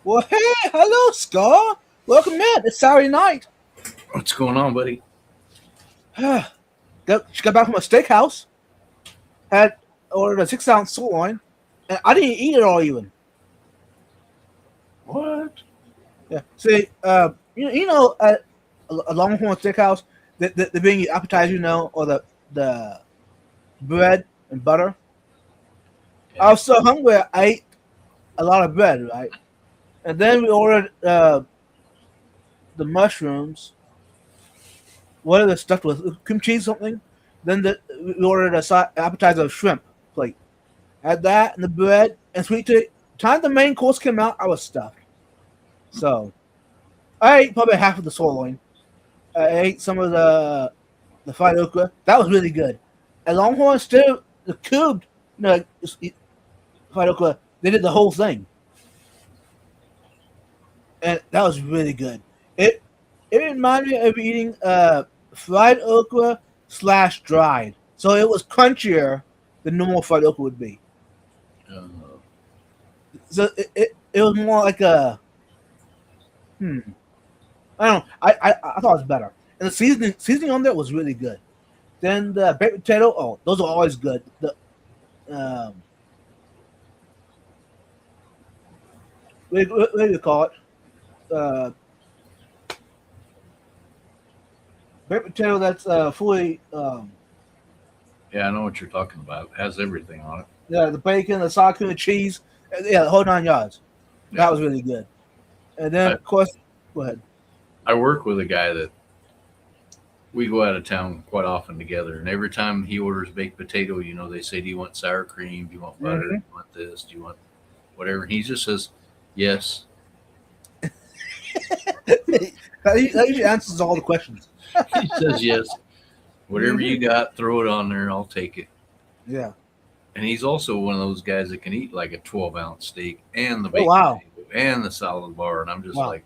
Well, hey, hello, Scar. Welcome in. It's Saturday night. What's going on, buddy? She got back from a steakhouse, had ordered a 6 ounce sirloin, and I didn't eat it all even. What? Yeah. See, at a Longhorn Steakhouse, they bring you appetizer, or the bread and butter. I Yeah. was so hungry, I ate a lot of bread, right? And then we ordered the mushrooms. What are the stuff with cream cheese something? Then we ordered a appetizer of shrimp plate. Had that and the bread and sweet tea. Time the main course came out, I was stuffed. So I ate probably half of the sirloin. I ate some of the fried okra. That was really good. At Longhorn, still the cubed, fried okra. They did the whole thing, and that was really good. It it reminded me of eating fried okra slash dried. So it was crunchier than normal fried okra would be. Uh, So it was more like a hmm. I don't know. I thought it was better. And the seasoning on there was really good. Then the baked potato, oh, those are always good. The um, what do you call it? Uh, Baked potato that's fully yeah, I know what you're talking about. It has everything on it. yeah, the bacon, the sour cream, the cheese, yeah, the whole 9 yards. That Yeah. was really good. And then I, of course, go ahead. I work with a guy that we go out of town quite often together, and every time he orders baked potato, they say, "Do you want sour cream? Do you want butter? Do Mm-hmm. you want this? Do you want whatever?" And he just says, "Yes." That usually answers all the questions. He says, "Yes. Whatever you Hmm. got, throw it on there. I'll take it." Yeah. And he's also one of those guys that can eat like a 12-ounce steak and the Oh baked wow. potato and the salad bar. And I'm just Wow. like,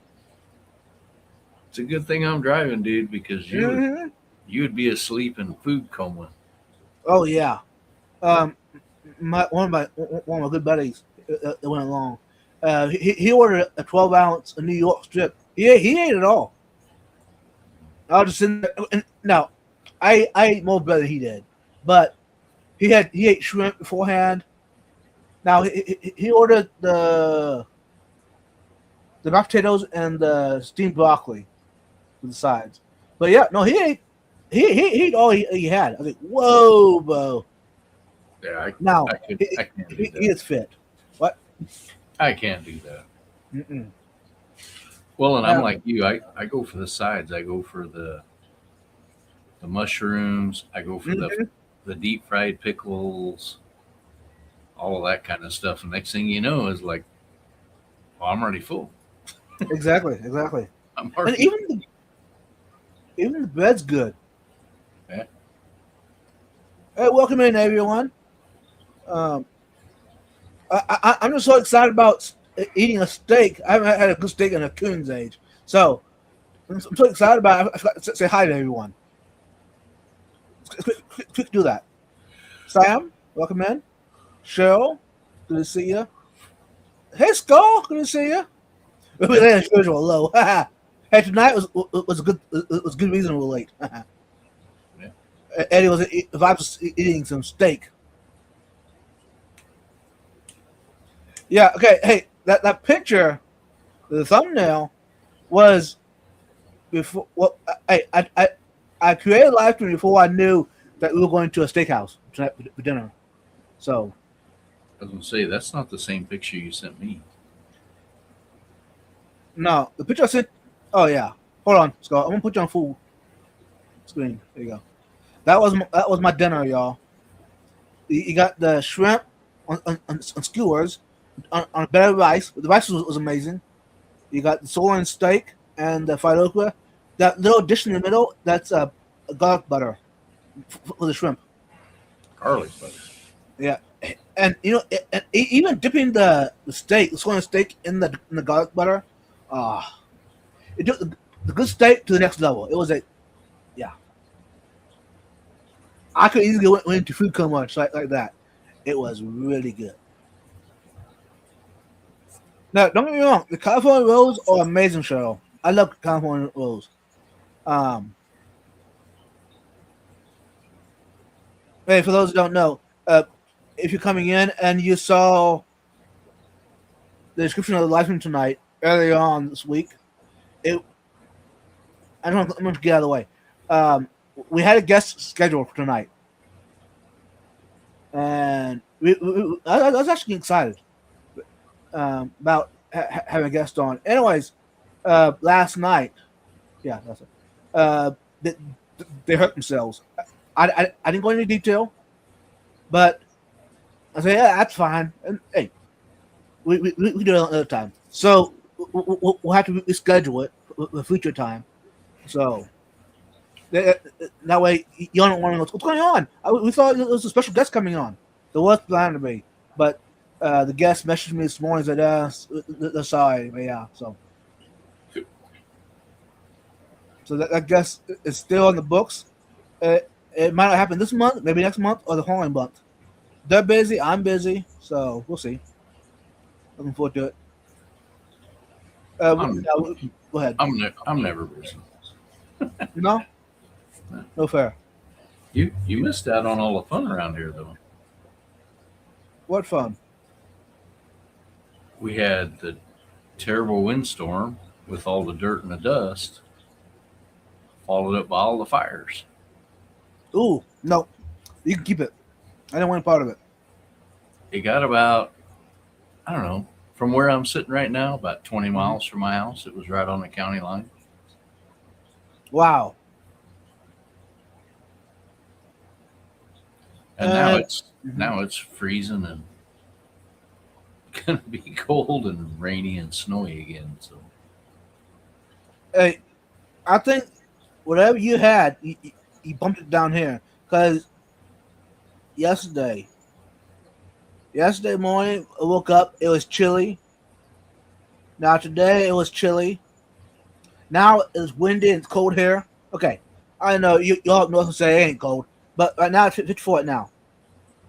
it's a good thing I'm driving, dude, because Hmm. you would be asleep in food coma. Oh yeah. Um, one of my good buddies that went along. He ordered a 12 ounce New York strip. He ate it all. I was just sitting there, and now I ate more bread than he did, but he ate shrimp beforehand. Now he ordered the mashed potatoes and the steamed broccoli with the sides. But yeah, no, he ate all he had. I was like, whoa, bro. Yeah, Now I can't do he that. is fit. What? I can't do that. Mm-mm. Well, and I'm Now, like you. I go for the sides. I go for the mushrooms. I go for mhm. the deep fried pickles, all of that kind of stuff. And next thing you know is like, well, I'm already full. Exactly. I'm And already even the bread's good. yeah. Hey, welcome in everyone. Um, I'm just so excited about eating a steak. I haven't had a good steak in a coon's age, so I'm so excited about it. I forgot to say hi to everyone. Quick, do that. Sam, welcome in. Cheryl, good to see you. Hey, Skull, good to see you. We Yep. landed spiritual low. Hey, tonight was a good was a good reason we were late. Yeah. Eddie was vibes eating some steak. Yeah. Okay. Hey, that picture, the thumbnail was before. Well, I created a live stream before I knew that we were going to a steakhouse tonight for dinner. So I was gonna say that's not the same picture you sent me. no, the picture I sent. Oh yeah. Hold on, Scott. I'm gonna put you on full screen. There you go. That was my dinner, y'all. You got the shrimp on skewers on a bed of rice. The rice was amazing. You got the sirloin steak and the fried okra. That little dish in the middle, that's garlic butter for the shrimp. Garlic butter. Yeah, and even dipping the steak, the sirloin steak in the garlic butter, ah, it took the good steak to the next level. It was a yeah. I could easily went into food coma like that. It was really good. Now, don't get me wrong. The California rolls are amazing, show. I love California rolls. Um, hey, for those who don't know, if you're coming in and you saw the description of the live stream tonight earlier on this week, it I'm going to get out of the way. We had a guest scheduled for tonight, and I was actually excited about having a guest on. Anyways, last night, yeah, that's it. They, they hurt themselves. I didn't go into detail, but I said, yeah, that's fine. And hey, we do it another time. So we'll have to reschedule it for future time. So that way you don't want to know what's going on. We thought there was a special guest coming on. There was planned to be, but the guest messaged me this morning and said, they're sorry. But yeah, so that guest is still on the books. It might not happen this month, maybe next month, or the following month. They're busy. I'm busy, so we'll see. Looking forward to it. Go ahead. I'm never busy. No, no fair. You missed out on all the fun around here, though. What fun! We had the terrible windstorm with all the dirt and the dust, followed up by all the fires. Ooh, no, you can keep it. I don't want part of it. It got about, I don't know, from where I'm sitting right now, about 20 miles from my house. It was right on the county line. Wow. And now it's freezing and gonna be cold and rainy and snowy again. So Hey, I think whatever you had, you bumped it down here because yesterday morning I woke up, it was chilly. Now today it was chilly. Now it's windy and it's cold here. Okay, I know you all know to say it ain't cold, but right now it's 54 right now.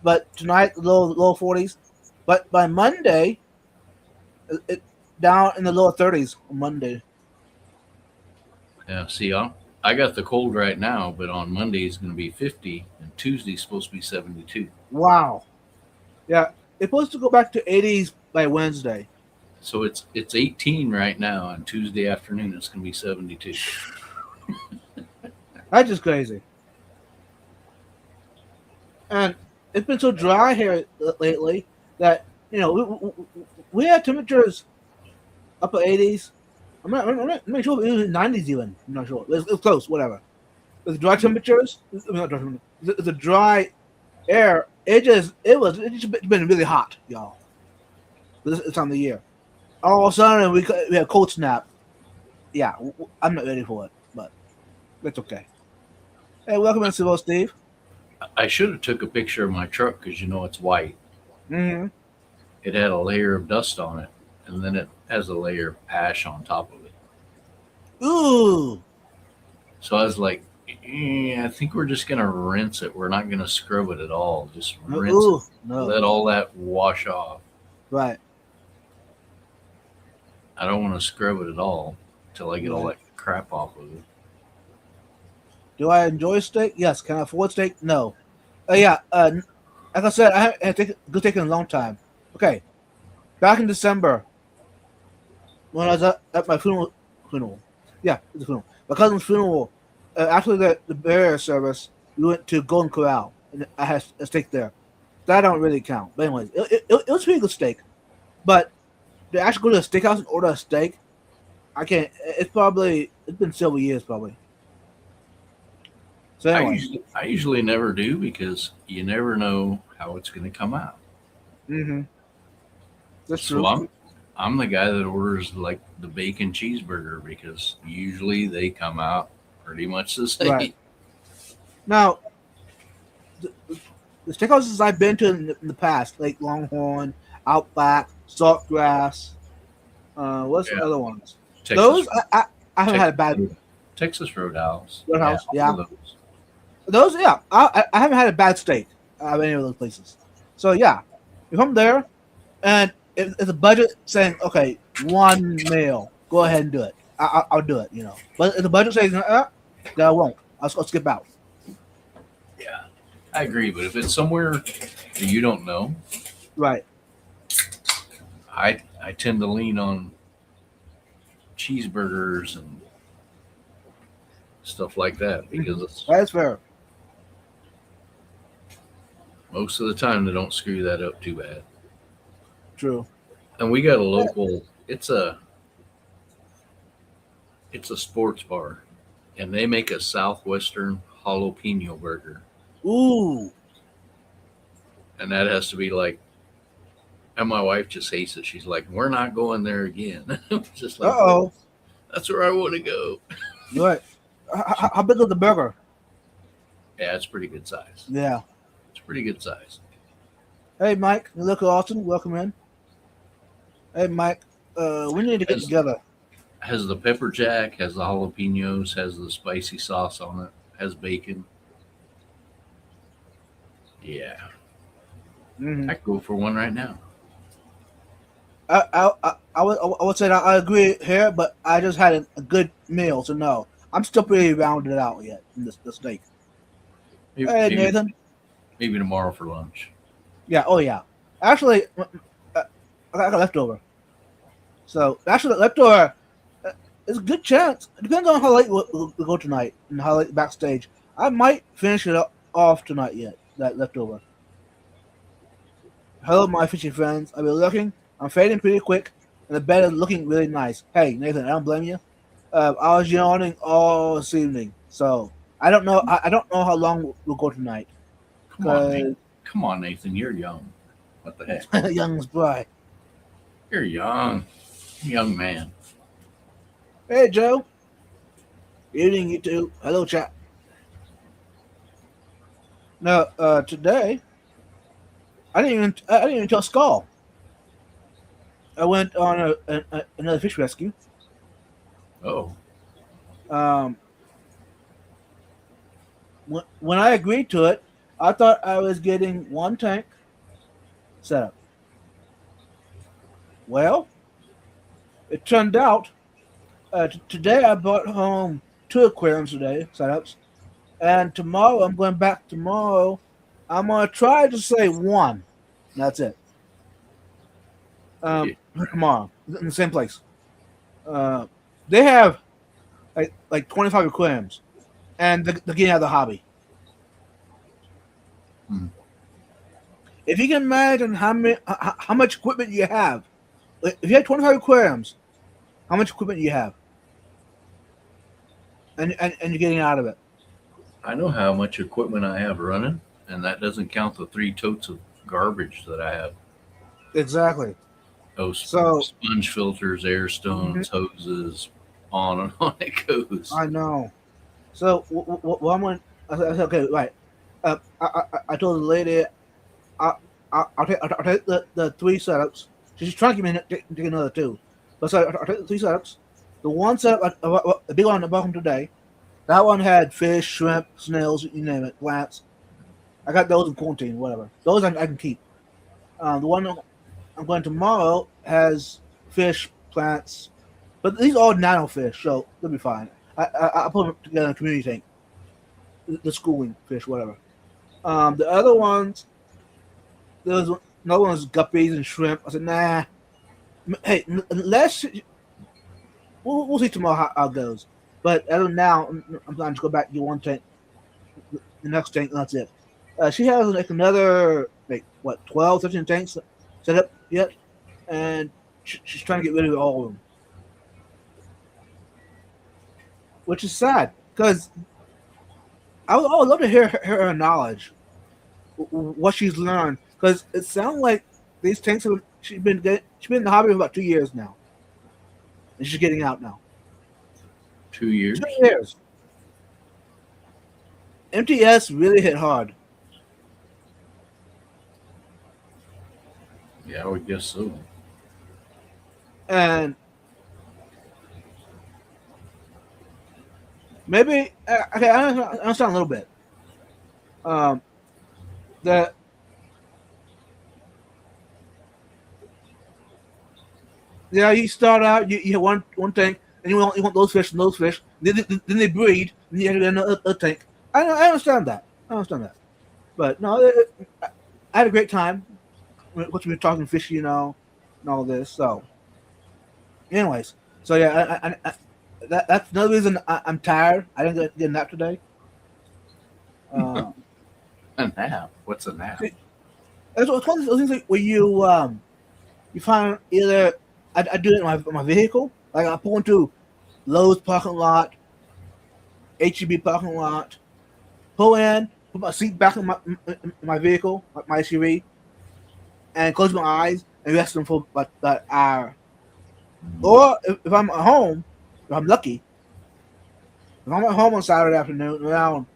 But tonight low 40s. But by Monday, it down in the lower 30s on Monday. yeah, see, I got the cold right now, but on Monday it's going to be 50, and Tuesday's supposed to be 72. Wow. Yeah, it's supposed to go back to 80s by Wednesday. So it's 18 right now, and Tuesday afternoon it's going to be 72. That's just crazy. And it's been so dry here lately that we had temperatures upper 80s. I'm not sure if it was 90s even. I'm not sure. It was close. Whatever. With dry temperatures, the dry air. It's been really hot, y'all. This time of the year. All of a sudden we had a cold snap. Yeah, I'm not ready for it, but that's okay. Hey, welcome in, Civil Steve. I should have took a picture of my truck because it's white. Mm-hmm. It had a layer of dust on it, and then it has a layer of ash on top of it. Ooh. So I was like, I think we're just going to rinse it. We're not going to scrub it at all. Just rinse it. No. Let all that wash off. Right. I don't want to scrub it at all until I get all that crap off of it. Do I enjoy steak? Yes. Can I afford steak? No. Yeah. Like I said, I haven't had good steak in a long time. Okay. Back in December, when I was at my funeral. Yeah, it was a funeral. My cousin's funeral. After the burial service, we went to Golden Corral, and I had a steak there. That don't really count. But anyways, it was pretty good steak. But to actually go to a steakhouse and order a steak, I can't. It's been several years probably. So anyway. I usually never do because you never know how it's going to come out. Mm-hmm. That's true. So I'm the guy that orders like the bacon cheeseburger because usually they come out pretty much the same. Right. Now, the steakhouses I've been to in the past, like Longhorn, Outback, Saltgrass, what's the other ones? Texas, those I haven't had a bad. Texas Roadhouse. Roadhouse, yeah. Those. Yeah. I haven't had a bad steak at any of those places. So yeah, if I'm there, and if the budget saying okay, one meal, go ahead and do it. I'll do it. But if the budget says then I won't. I'll skip out. Yeah, I agree. But if it's somewhere that you don't know, Right. I tend to lean on cheeseburgers and stuff like that because it's, That's fair. most of the time they don't screw that up too bad. True. And we got a local. It's a sports bar, and they make a southwestern jalapeno burger, Ooh. and that has to be like. And my wife just hates it. She's like, "We're not going there again." Just like, Uh-oh. that's where I want to go. Right. How big is the burger? Yeah, it's pretty good size. Yeah. It's pretty good size. Hey, Mike. You look awesome. Welcome in. Hey, Mike. We need to get together. Has the pepper jack, has the jalapenos, has the spicy sauce on it, has bacon. Yeah, Mhm. I could go for one right now. I would say that I agree here, but I just had a good meal, so no. I'm still pretty rounded out yet in the steak. Maybe, Hey, maybe, Nathan. maybe tomorrow for lunch. Yeah, oh yeah. Actually, I got leftover. So, actually, leftover is a good chance. It depends on how late we'll go tonight and how late backstage. I might finish it off tonight yet, that leftover. Hello, my fishy friends. I've been looking. I'm fading pretty quick, and the bed is looking really nice. Hey, Nathan, I don't blame you. I was yawning all this evening, so I don't know. I don't know how long we'll go tonight. Come on, Nathan. Come on, Nathan. You're young. What the heck? Young Spry. You're young man. Hey, Joe. Evening, you two. Hello, chat. Now, today, I didn't even tell Skull. I went on another fish rescue. Oh, Um, when I agreed to it, I thought I was getting one tank set up. Well, it turned out today I brought home 2 aquariums today setups, and tomorrow I'm going back tomorrow. I'm gonna try to say one. That's it. Tomorrow in the same place. They have like 25 aquariums, and they're getting out of the hobby. Hmm. If you can imagine how much equipment you have, if you have 25 aquariums, how much equipment you have, and you're getting out of it. I know how much equipment I have running, and that doesn't count the 3 totes of garbage that I have. Exactly. Those So sponge filters, air stones, hoses, on and on it goes. I know. So what I'm going. I said, okay, right. I told the lady I'll take the 3 setups. She's trying to give me take another 2, but so I'll take the 3 setups. The one setup, the big one I bought home today, that one had fish, shrimp, snails, you name it, plants. I got those in quarantine, whatever. Those I can keep. The one I'm going tomorrow has fish, plants, but these are all nano fish, so they'll be fine. I put them together in a community tank, the schooling fish, whatever. The other ones, there's another one's guppies and shrimp. I said, nah. Hey, unless we'll see tomorrow how it goes. But as of now, I'm planning to go back to get one tank, the next tank, and that's it. She has like another 12, 13 tanks set up yet, and she's trying to get rid of all of them, which is sad because I would love to hear her knowledge, what she's learned, because it sounds like these tanks she's been in the hobby for about 2 years now, and she's getting out now. 2 years. 2 years. MTS really hit hard. Yeah, I would guess so. And maybe okay, I understand a little bit. The Yeah, you start out, you have one tank, and you want those fish and those fish. Then they breed, and you have to get another tank. I understand that. I understand that. But no, I had a great time. What we were talking fishy, and all this. So, anyways, so yeah, that's another reason I'm tired. I didn't get a nap today. Uh, A nap? What's a nap? it's one of those things like where you find either I do it in my vehicle, like I pull into Lowe's parking lot, HEB parking lot, pull in, put my seat back in my vehicle, my SUV, and close my eyes and rest them for about that hour. Or if I'm at home, if I'm lucky, if I'm at home on Saturday afternoon around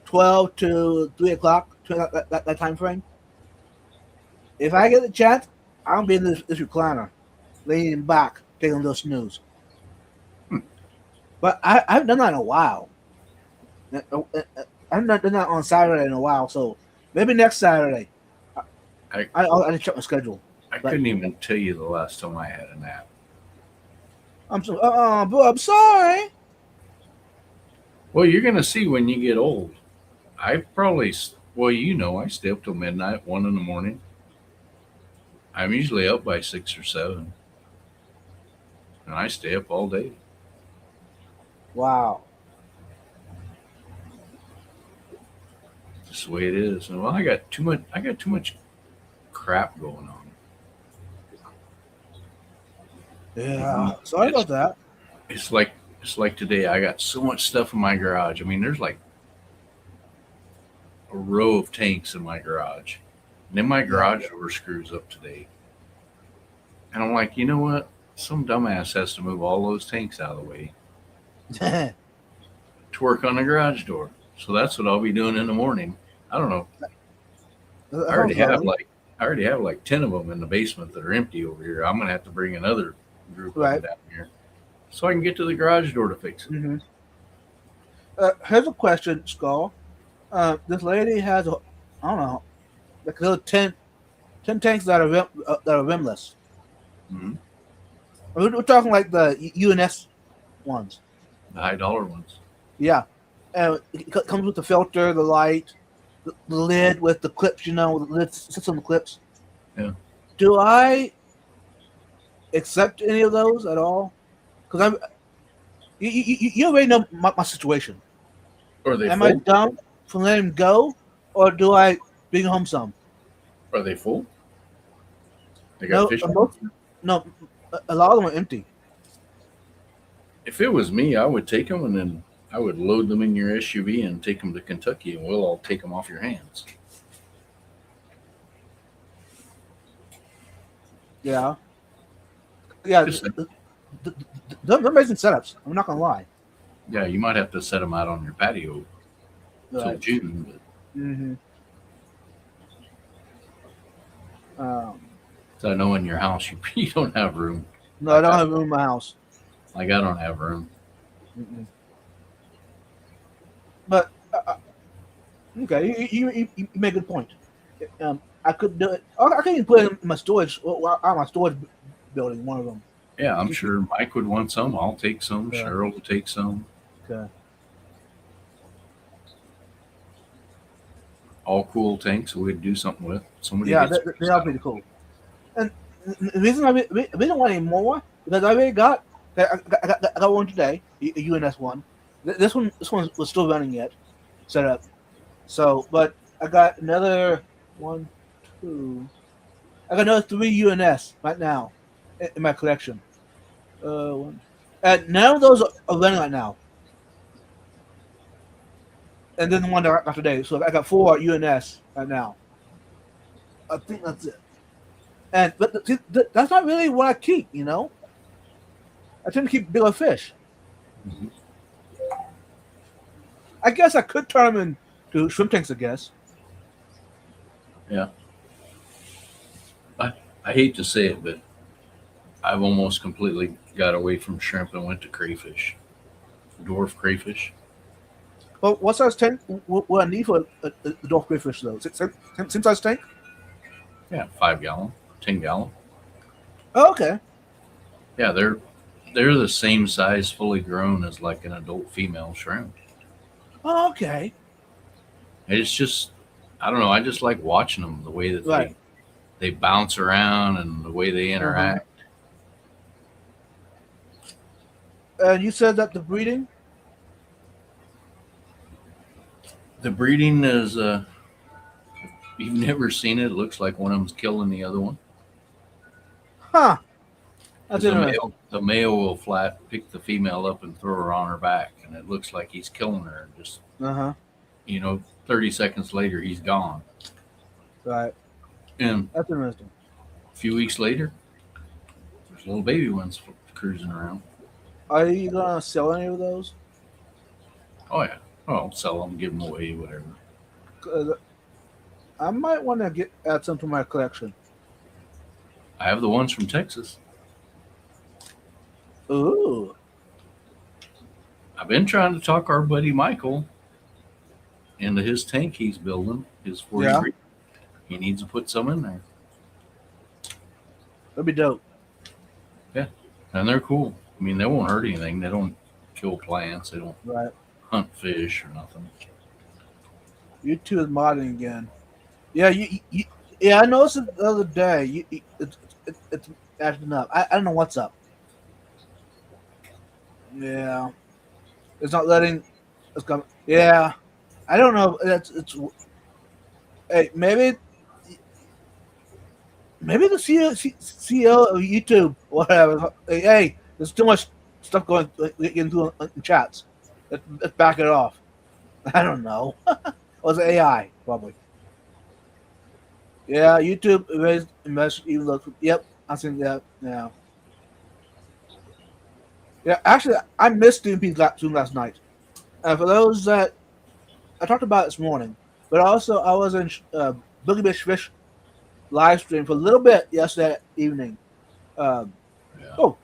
12 to 3 o'clock, that time frame, if I get the chance, I'll be in this recliner, leaning back, taking a little snooze. But I haven't done that in a while. I haven't done that on Saturday in a while, so maybe next Saturday. I need to check my schedule. I couldn't even tell you the last time I had a nap. Bro, I'm sorry. Well, you're gonna see when you get old. I probably, well, I stay up till midnight, 1 in the morning. I'm usually up by 6 or 7, and I stay up all day. Wow. Just the way it is. And well, I got too much. I got too much crap going on. Yeah. Sorry It's about that. it's like today. I got so much stuff in my garage. I mean, there's like a row of tanks in my garage, and then my garage door screws up today. And I'm like, you know what? Some dumbass has to move all those tanks out of the way to work on the garage door. So that's what I'll be doing in the morning. I don't know. I already have like I already have like 10 of them in the basement that are empty over here. I'm gonna have to bring another group of them Right. down here so I can get to the garage door to fix it. Hmm. Here's a question, Skull. This lady has, I don't know, like little 10 tanks that are rimless. Hmm. We're talking like the UNS ones. The high dollar ones. Yeah. It comes with the filter, the light, the lid with the clips, the lid sits on the clips. Yeah. Do I accept any of those at all? Because you already know my situation. Are they Am I full? dumb for letting them go, or do I bring home some? Are they full? They got No, fish. no, a lot of them are empty. If it was me, I would take them and then I would load them in your SUV and take them to Kentucky, and we'll all take them off your hands. Yeah, yeah. Just like, They're amazing setups. I'm not gonna lie. yeah, you might have to set them out on your patio till Right. June. Mm-hmm. Um, So I know in your house you don't have room. no, I don't have room in my house. Like I don't have room. Mm-mm. But okay, you make a good point. I could do it. I can even put it in my storage, out my storage building. One of them. Yeah, I'm sure Mike would want some. I'll take some. Yeah. Cheryl will take some. Okay. All cool tanks that we'd do something with. Somebody Yeah, gets they are pretty cool. And the reason we don't want any more because I already got I got one today, a UNS one. This one was still running yet, set up. So, but I got another one, two. I got another 3 UNS right now in my collection. And none of those are running right now. And then the one that I got today. So I got 4 UNS right now. I think that's it. But that's not really what I keep. I tend to keep bigger fish. Mhm. I guess I could turn them into shrimp tanks. I guess. Yeah. I hate to say it, but I've almost completely got away from shrimp and went to crayfish. Dwarf crayfish. Well, what size tank would I need for a dwarf crayfish though? Same size tank? Yeah, 5 gallon, 10 gallon. Oh, okay. Yeah, they're the same size, fully grown as like an adult female shrimp. Oh, okay. And it's just, I don't know. I just like watching them the way that Right. they bounce around and the way they Uh-huh. interact. And you said that the breeding? The breeding is, you've never seen it. It looks like one of them's killing the other one Huh. That's because interesting. the male will flat pick the female up and throw her on her back, and it looks like he's killing her. Just Uh-huh. 30 seconds later, he's gone. Right. And That's interesting. a few weeks later, there's little baby ones cruising around. Are you gonna sell any of those? Oh yeah. Oh, sell them, give them away, whatever. 'Cause I might want to add some to my collection. I have the ones from Texas. Ooh. I've been trying to talk our buddy Michael into his tank he's building, his 40 Yeah. breed. He needs to put some in there. That'd be dope. Yeah. And they're cool. I mean, they won't hurt anything. They don't kill plants. They don't Right. hunt fish or nothing. YouTube is modding again. Yeah. Yeah. I noticed it the other day. It's acting up. I don't know what's up. Yeah. It's not letting. It's coming. Yeah. I don't know. It's. Hey, maybe the CEO of YouTube, whatever. Hey, there's too much stuff going into chats. Let's back it off. I don't know. Was it AI? Probably. Yeah, YouTube erased message even though. Yep, I seen that. Yeah. Yeah, actually, I missed Steam Pete's Zoom last night. And for those that I talked about it this morning, but also I was in Boogie Bitch Fish live stream for a little bit yesterday evening. Um, Yeah. oh,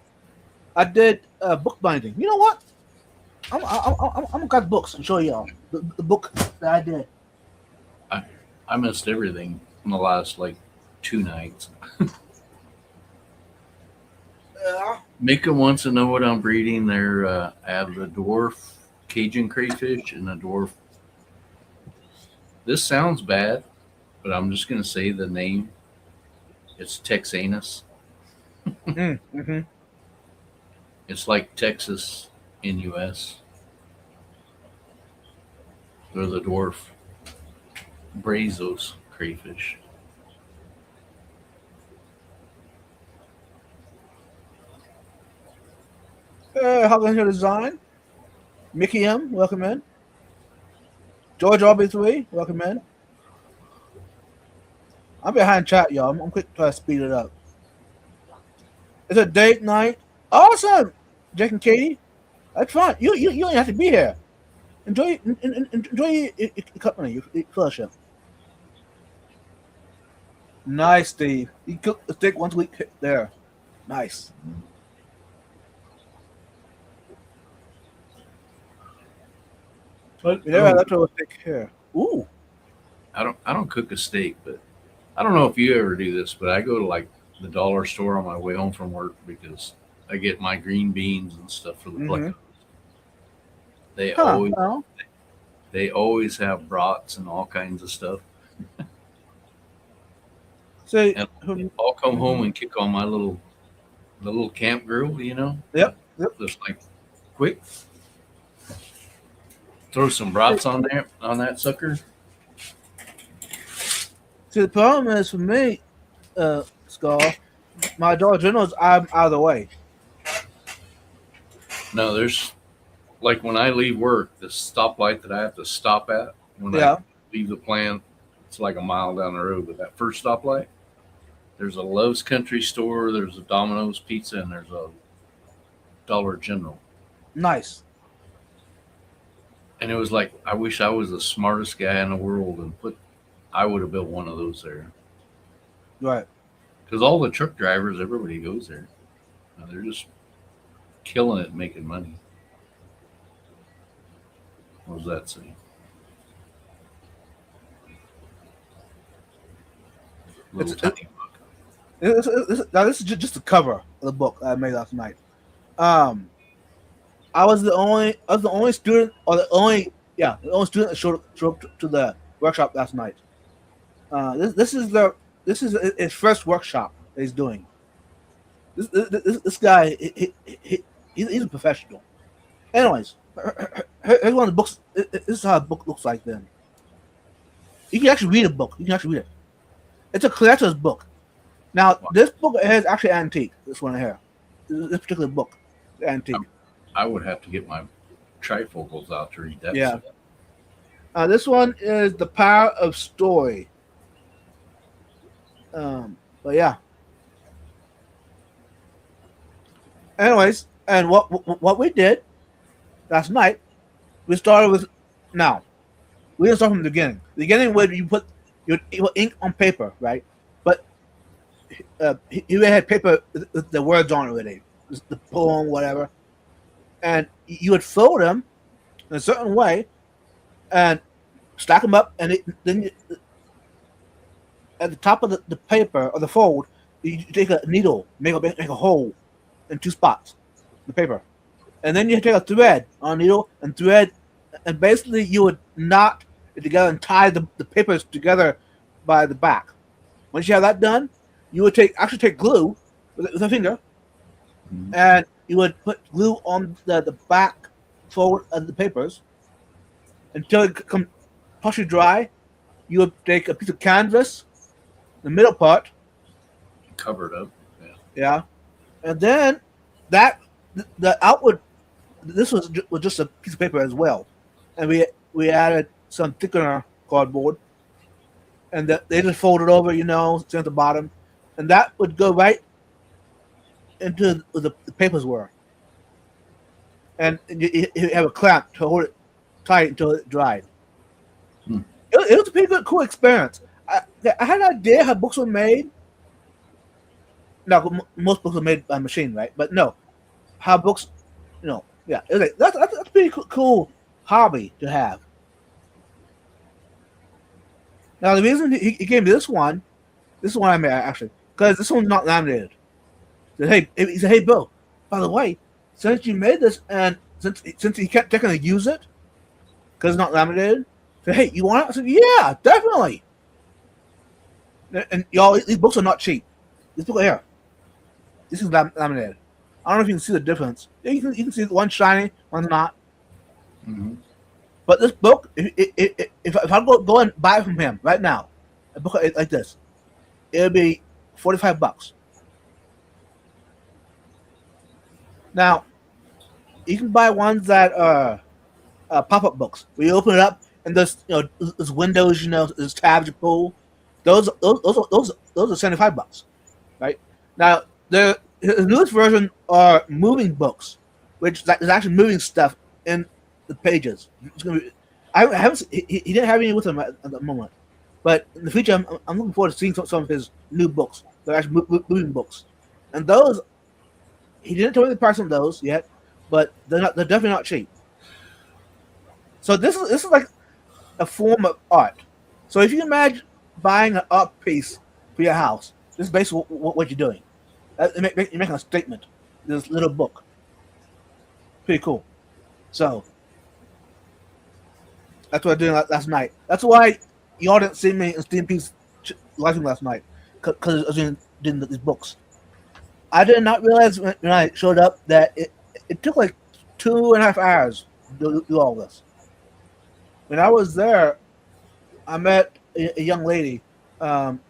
I did bookbinding. You know what? I'm got books and show y'all the book that I did. I missed everything in the last like 2 nights. Yeah. Mika wants to know what I'm breeding. I have the dwarf Cajun crayfish and the dwarf. This sounds bad, but I'm just going to say the name. It's Texanus. Mm-hmm. It's like Texas in U.S. They're the dwarf Brazos crayfish. How can your design? Mickey M, welcome in. George RB3, welcome in. I'm behind chat, y'all. I'm quick to try to speed it up. It's a date night. Awesome, Jake and Katie. That's fine. You don't have to be here. Enjoy your company, your fellowship. Nice, Steve. You cook the steak once a week there. Nice. But yeah, that's what steak here. Ooh. I don't cook a steak, but I don't know if you ever do this, but I go to like the dollar store on my way home from work because I get my green beans and stuff for the Mm-hmm. plecos. They Huh. always Well, they always have brats and all kinds of stuff. see, And I'll come home and kick on the little camp grill, Yep. Yep. just like quick, throw some brats on there on that sucker. See, the problem is for me, Skull, my Dollar Generals, I'm out of the way. No, there's like when I leave work, the stoplight that I have to stop at when Yeah. I leave the plant, it's like a mile down the road. But that first stoplight, there's a Love's Country Store, there's a Domino's Pizza, and there's a Dollar General. Nice. And it was like I wish I was the smartest guy in the world and I would have built one of those there. Right. Because all the truck drivers, everybody goes there. And they're just killing it making money. What does that say? Little It's- tiny book. Now this is just the cover of the book I made last night. Um, I was the only student, or the only student that showed up to the workshop last night. This is his first workshop that he's doing. This guy, he's a professional. Anyways, here's one of the books. This is how a book looks like. Then you can actually read a book. You can actually read it. It's a collector's book. Now this book is actually antique. This one here, this particular book, is antique. I would have to get my trifocals out to read that. Yeah. This one is The Power of Story. But yeah. Anyways, and what we did last night, we started with now. We didn't start from the beginning. The beginning where you put your ink on paper, right? But you had paper with the words on it already, the poem, whatever, and you would fold them in a certain way, and stack them up, and then at the top of the paper or the fold, you take a needle, make a hole in two spots, the paper, and then you take a thread on a needle and thread, and basically you would knot it together and tie the papers together by the back. Once you have that done, you would take glue with a finger, and you would put glue on the back fold of the papers until it becomes partially dry. You would take a piece of canvas, the middle part, Cover it up. yeah, and then the outward. This was just a piece of paper as well, and we added some thickener cardboard, and they just folded over, at the bottom, and that would go right into the papers were, and you have a clamp to hold it tight until it dried. It was a pretty good, cool experience. I had an idea how books were made. No, most books are made by machine, right? But no, how books, yeah, it was like that's a pretty cool hobby to have. Now the reason he gave me this one I made actually, because this one's not laminated. He said, hey, Bill, by the way, since you made this and since he can't technically use it because it's not laminated, said, hey, you want it? I said, yeah, definitely. And y'all, these books are not cheap. This book here, this is laminated. I don't know if you can see the difference. Yeah, you can see one shiny, one's not. Mm-hmm. But this book, if I go and buy it from him right now, a book like this, it'll be $45. Now, you can buy ones that are pop-up books where you open it up and there's windows, there's tabs you pull. Those are $75, right? Now the newest version are moving books, which is actually moving stuff in the pages. It's gonna be, I haven't. He didn't have any with him at the moment, but in the future, I'm looking forward to seeing some of his new books. They're actually moving books, and those he didn't tell me the price on those yet, but they're definitely not cheap. So this is like a form of art. So if you can imagine buying an art piece for your house, this is basically what you're doing. You're making a statement. This little book, pretty cool. So that's what I did last night. That's why y'all didn't see me in Steam Peace live stream last night, because I was doing these books. I did not realize when I showed up that it took like 2.5 hours to do all this. When I was there, I met a young lady in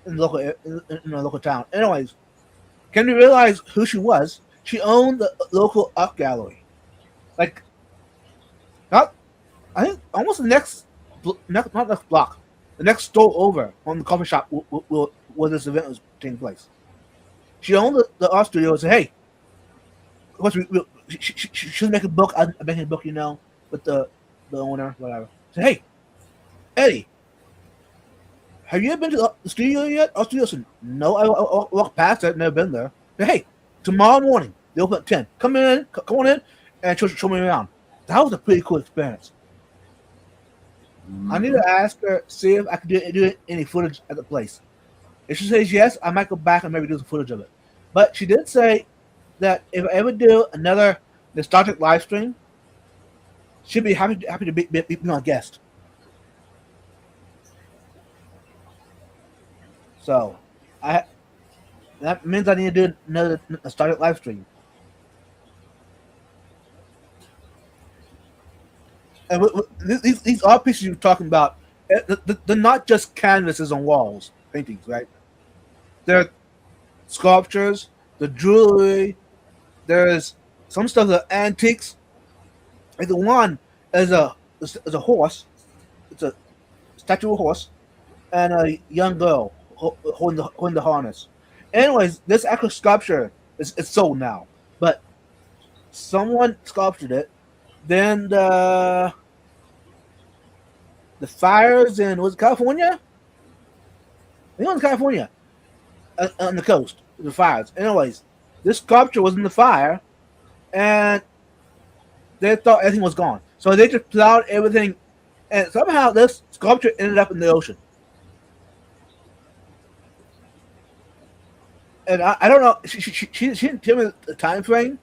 the local town. Anyways, can you realize who she was? She owned the local art gallery. Like, I think almost the next block, the next store over on the coffee shop where this event was taking place. She owned the art studio and said, hey, she should make a book. I'm making a book, with the owner, whatever. Said, hey, Eddie, have you ever been to the studio yet? Our studio said, no, I walked past it, never been there. Said, hey, tomorrow morning, they open at 10. Come on in, and show me around. That was a pretty cool experience. I need to ask her, see if I can do any footage at the place. If she says yes, I might go back and maybe do some footage of it. But she did say that if I ever do another nostalgic live stream, she'd be happy to be my guest. So, I that means I need to do another nostalgic live stream. And these art pieces you're talking about, they're not just canvases on walls, paintings, right? They're sculptures, the jewelry. There's some stuff that antiques. Like the one is a horse. It's a statue of a horse and a young girl holding the harness. Anyways, this actual sculpture is it's sold now, but someone sculptured it. Then the fires in was it California? I think it was California on the coast. The fires. Anyways, this sculpture was in the fire, and they thought everything was gone. So they just plowed everything, and somehow this sculpture ended up in the ocean. And I don't know. She didn't tell me the time frame,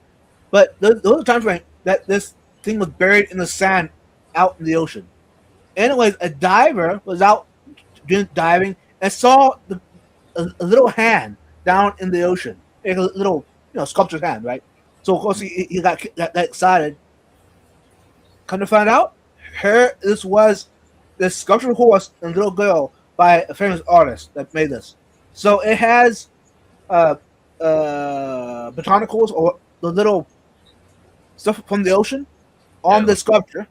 but there was a time frame that this thing was buried in the sand out in the ocean. Anyways, a diver was out doing diving and saw a little hand down in the ocean, like a little sculpture's hand, right? So of course he got excited. Come to find out, this was this sculptural horse and little girl by a famous artist that made this. So it has botanicals or the little stuff from the ocean on the sculpture.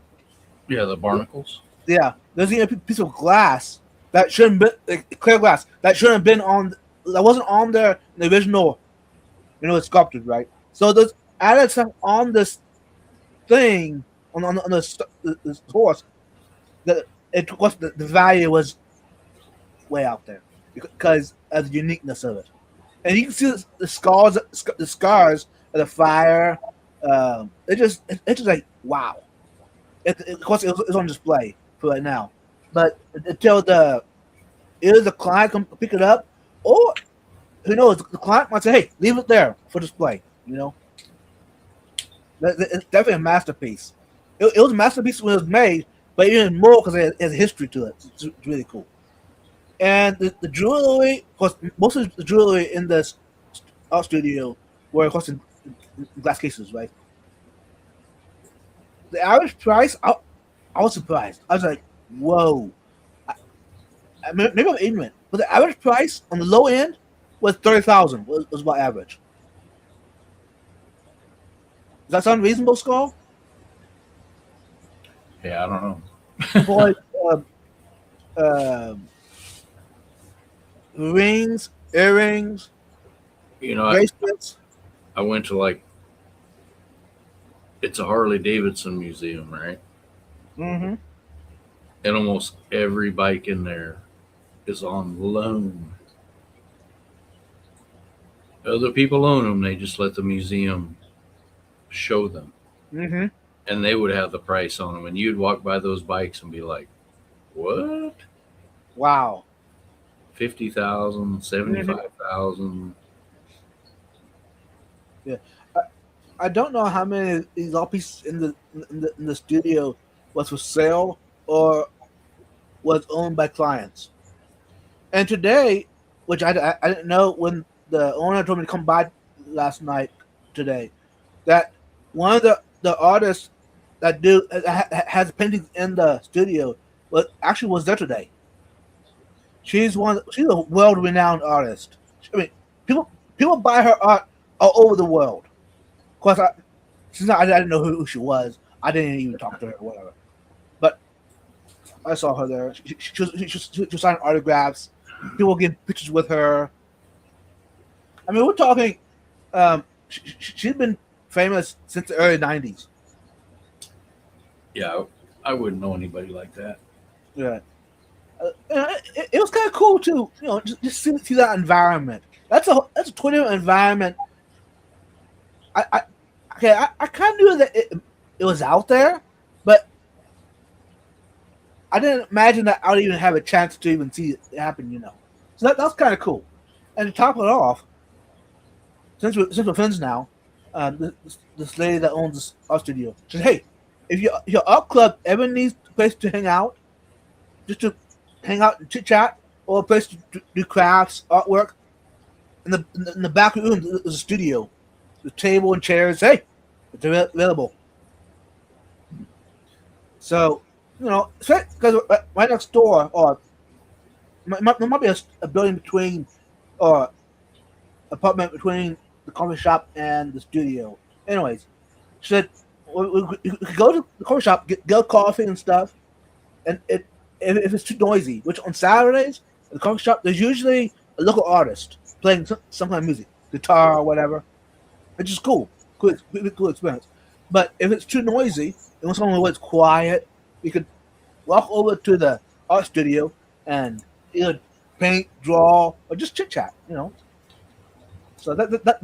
Yeah, the barnacles. Yeah, there's even a piece of glass that shouldn't be clear glass that shouldn't have been on that wasn't on there in the original, it's sculpted, right? So there's added stuff on this thing on this horse that it was the value was way out there because of the uniqueness of it, and you can see the scars of the fire. It's just like wow. Of course, it's on display for right now, but until either the client come pick it up, or who knows, the client might say, "Hey, leave it there for display." It's definitely a masterpiece. It was a masterpiece when it was made, but even more because it has a history to it. It's really cool. And the jewelry, of course, most of the jewelry in this art studio were, of course, in glass cases, right? The average price, I was surprised. I was like, whoa. Maybe I'm ignorant, but the average price on the low end was 30,000. Was about average. Does that sound reasonable, Skull? Yeah, I don't know. For rings, earrings, bracelets. I went to it's a Harley Davidson museum, right? Mm-hmm. And almost every bike in there is on loan. Other people own them; they just let the museum show them, Mm-hmm. and they would have the price on them. And you'd walk by those bikes and be like, "What? Wow. 50,000, 75,000." Yeah. I don't know how many of these art pieces in the studio was for sale or was owned by clients. And today, which I didn't know when the owner told me to come by last night today, that one of the artists that has paintings in the studio was there today. She's a world renowned artist. I mean, people buy her art all over the world. Of course, since I didn't know who she was, I didn't even talk to her or whatever. But I saw her there. She was signing autographs. People getting pictures with her. I mean, we're talking. She's been famous since the early '90s. Yeah, I wouldn't know anybody like that. Yeah, it was kind of cool too. Just see that environment. That's a Twitter environment. I kind of knew that it was out there, but I didn't imagine that I would even have a chance to even see it happen. So that's kind of cool. And to top it off, since we're friends now, this lady that owns this art studio said, "Hey, if your art club ever needs a place to hang out, just to hang out and chit chat, or a place to do crafts, artwork, in the back room is a studio, the table and chairs. Hey, it's available." So because right next door, or there might be a building between, or apartment between the coffee shop and the studio. Anyways, she said we could go to the coffee shop, get coffee and stuff, and if it's too noisy, which on Saturdays at the coffee shop there's usually a local artist playing some kind of music, guitar or whatever, which is cool experience. But if it's too noisy, and when someone was quiet, you could walk over to the art studio and either paint, draw, or just chit chat. So that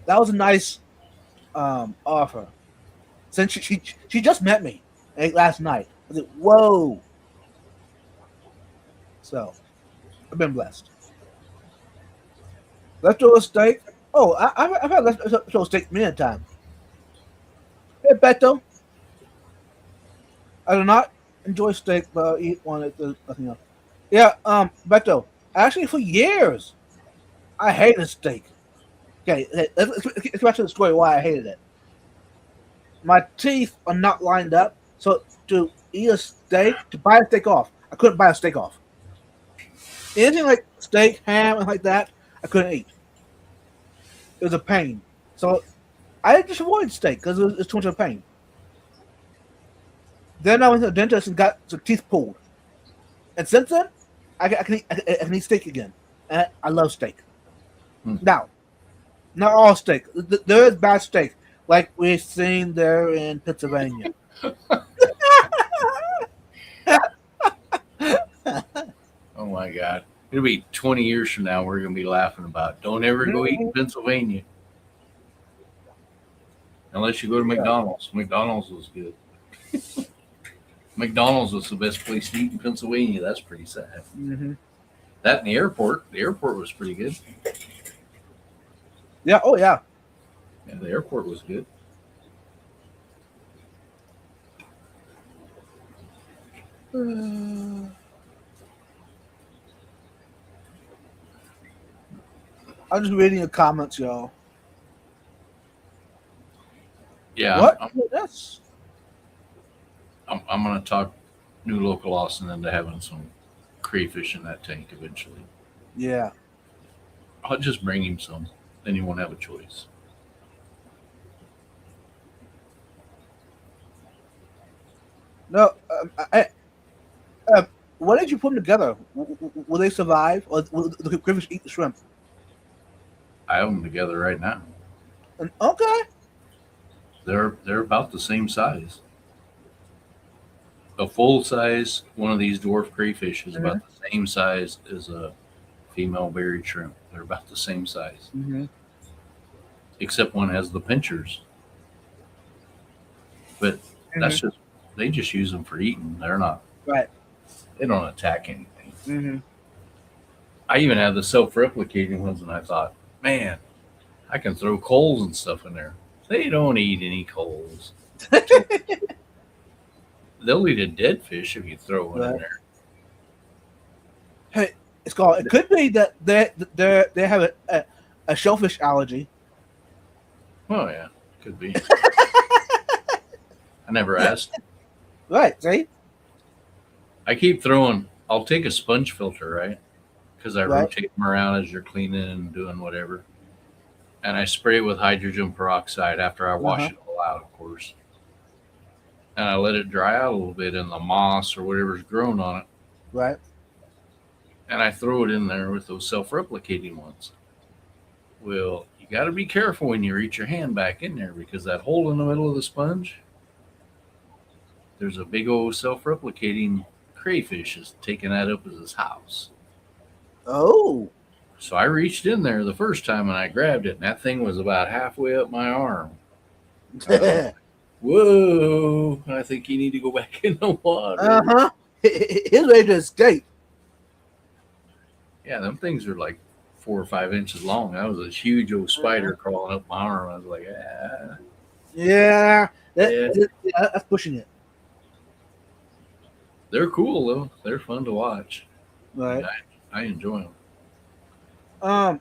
was a nice offer. Since she just met me last night. I was like, whoa. So I've been blessed. Leftover steak. Oh, I've had leftover steak many a time. Hey, Beto. I do not enjoy steak, but I'll eat one if there's nothing else. Yeah, Beto. Actually, for years, I hated steak. Okay, let's back to the story why I hated it. My teeth are not lined up, so to buy a steak off, I couldn't buy a steak off. Anything like steak, ham, and like that, I couldn't eat. It was a pain. So I just avoided steak because it was too much of a pain. Then I went to the dentist and got some teeth pulled. And since then, I can eat steak again. And I love steak. Now, not all steak. There is bad steak, like we've seen there in Pennsylvania. Oh my God. It'll be 20 years from now we're going to be laughing about, don't ever go eat in Pennsylvania. Unless you go to McDonald's. McDonald's was good. McDonald's was the best place to eat in Pennsylvania. That's pretty sad. Mm-hmm. That and the airport. The airport was pretty good. Yeah. Oh, yeah. Yeah, the airport was good. I'm just reading the comments, y'all. Yeah. What? Yes. I'm going to talk New Local Austin into having some crayfish in that tank eventually. Yeah. I'll just bring him some. Then he won't have a choice. No. What did you put them together? Will they survive, or will the crayfish eat the shrimp? I have them together right now. Okay. They're about the same size. A full size one of these dwarf crayfish is about the same size as a female buried shrimp. They're about the same size, except one has the pinchers. But that's just they just use them for eating. They're not right. They don't attack anything. Mm-hmm. I even had the self-replicating ones, and I thought, man, I can throw coals and stuff in there. They don't eat any coals. They'll eat a dead fish if you throw one in there. Hey, it could be that they have a shellfish allergy. Oh yeah, could be. I never asked. Right, see? I keep throwing. I'll take a sponge filter, right? Because I rotate them around as you're cleaning and doing whatever, and I spray it with hydrogen peroxide after I wash it all out, of course. And I let it dry out a little bit in the moss or whatever's grown on it. Right. And I throw it in there with those self-replicating ones. Well, you got to be careful when you reach your hand back in there because that hole in the middle of the sponge, there's a big old self-replicating crayfish is taking that up as his house. Oh. So I reached in there the first time and I grabbed it, and that thing was about halfway up my arm. Whoa, I think you need to go back in the water. He's ready to escape. Yeah, them things are like 4 or 5 inches long. That was a huge old spider crawling up my arm. I was like, ah. Yeah, Yeah. that's pushing it. They're cool though. They're fun to watch. Right. I enjoy them. Um,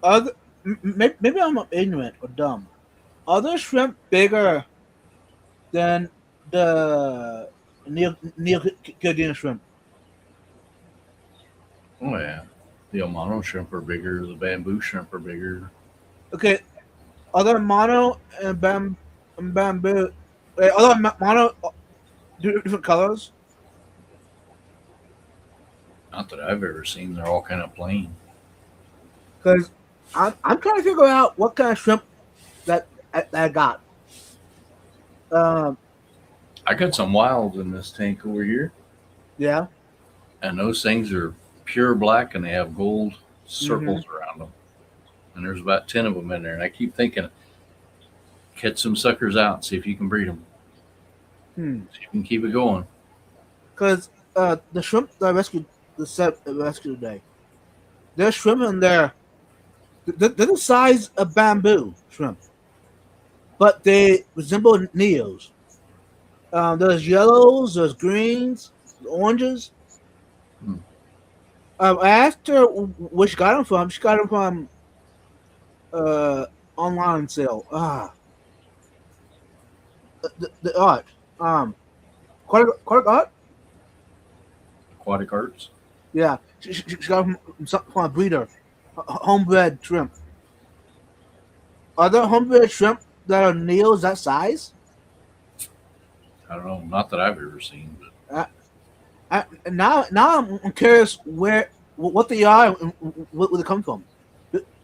other maybe I'm ignorant or dumb. Are the shrimp bigger than the Neo Canadian shrimp? Oh yeah, the Amano shrimp are bigger. The bamboo shrimp are bigger. Okay, are there mono and bamboo? Are there mono different colors? Not that I've ever seen. They're all kind of plain. Because I'm trying to figure out what kind of shrimp that I got. Um, I got some wilds in this tank over here, yeah. and those things are pure black, and they have gold Hmm. circles around them. And there's about 10 of them in there. And I keep thinking, catch some suckers out and see if you can breed them. Hmm. See if you can keep it going. Because the shrimp that I rescued the set I rescued today, there's shrimp in there. They're the size of bamboo shrimp, but they resemble neos. There's yellows, there's greens, oranges. Hmm. I asked her where she got them from. She got them from uh, online sale. The art. Quite art. Aquatic arts. Yeah, she got them from a breeder, homebred shrimp. Are there homebred shrimp that are neos that size? I don't know. Not that I've ever seen, but Uh, now I'm curious what they are and where they come from.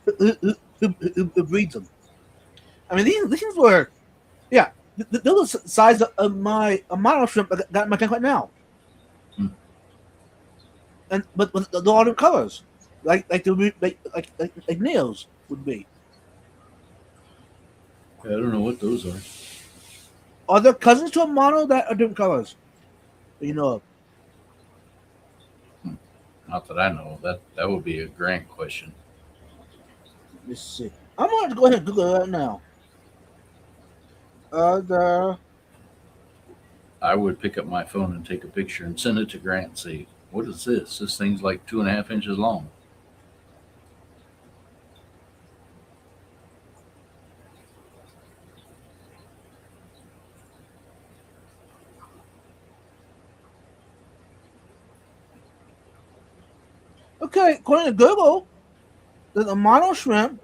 Who breeds them? I mean, these things were, yeah, they're the size of my model shrimp I got in my tank right now, hmm. and but they're all different colors, like they would be, like nails would be. I don't know what those are. Are there cousins to a mono that are different colors? You know, Not that I know. That would be a grand question. let's see. I'm going to go ahead and Google it right now. Other I would pick up my phone and take a picture and send it to Grant and say, what is this? This thing's like 2.5 inches long. okay, according to Google, the mono shrimp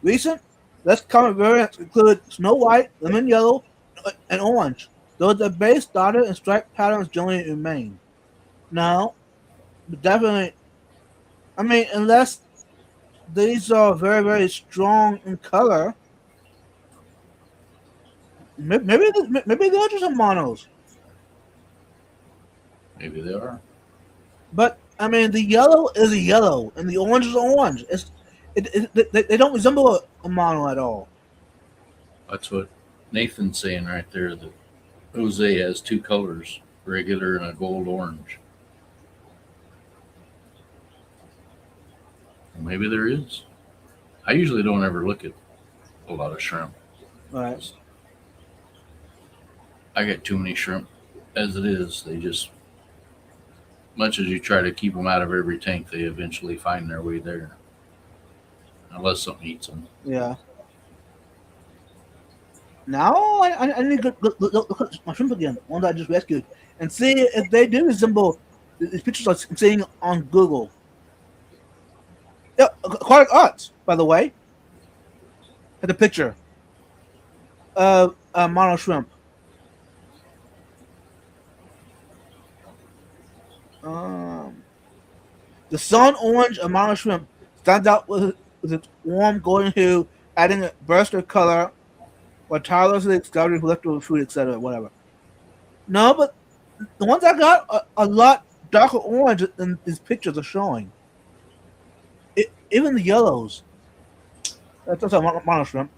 recent less common variants include snow white, lemon yellow, and orange. Though the base dotted and striped patterns generally remain. No, but definitely. I mean, unless these are very very strong in color, maybe they're just monos. Maybe they are. But I mean, the yellow is a yellow, and the orange is orange. They don't resemble a mono at all. That's what Nathan's saying right there. That Jose has two colors, regular and a gold orange. Well, maybe there is. I usually don't ever look at a lot of shrimp. Right. I get too many shrimp as it is. They just, much as you try to keep them out of every tank, they eventually find their way there, unless something eats them. Yeah. Now I need to look at my shrimp again, one that I just rescued, and see if they do resemble these pictures I'm seeing on Google. Yeah, Aquatic Arts, by the way, had a picture of mono shrimp. Um, the sun orange of mono shrimp stands out with its warm golden hue, adding a burst of color or tirelessly discovering leftover food, etc. Whatever. No, but the ones I got are a lot darker orange than these pictures are showing. Even the yellows. That's a mono shrimp.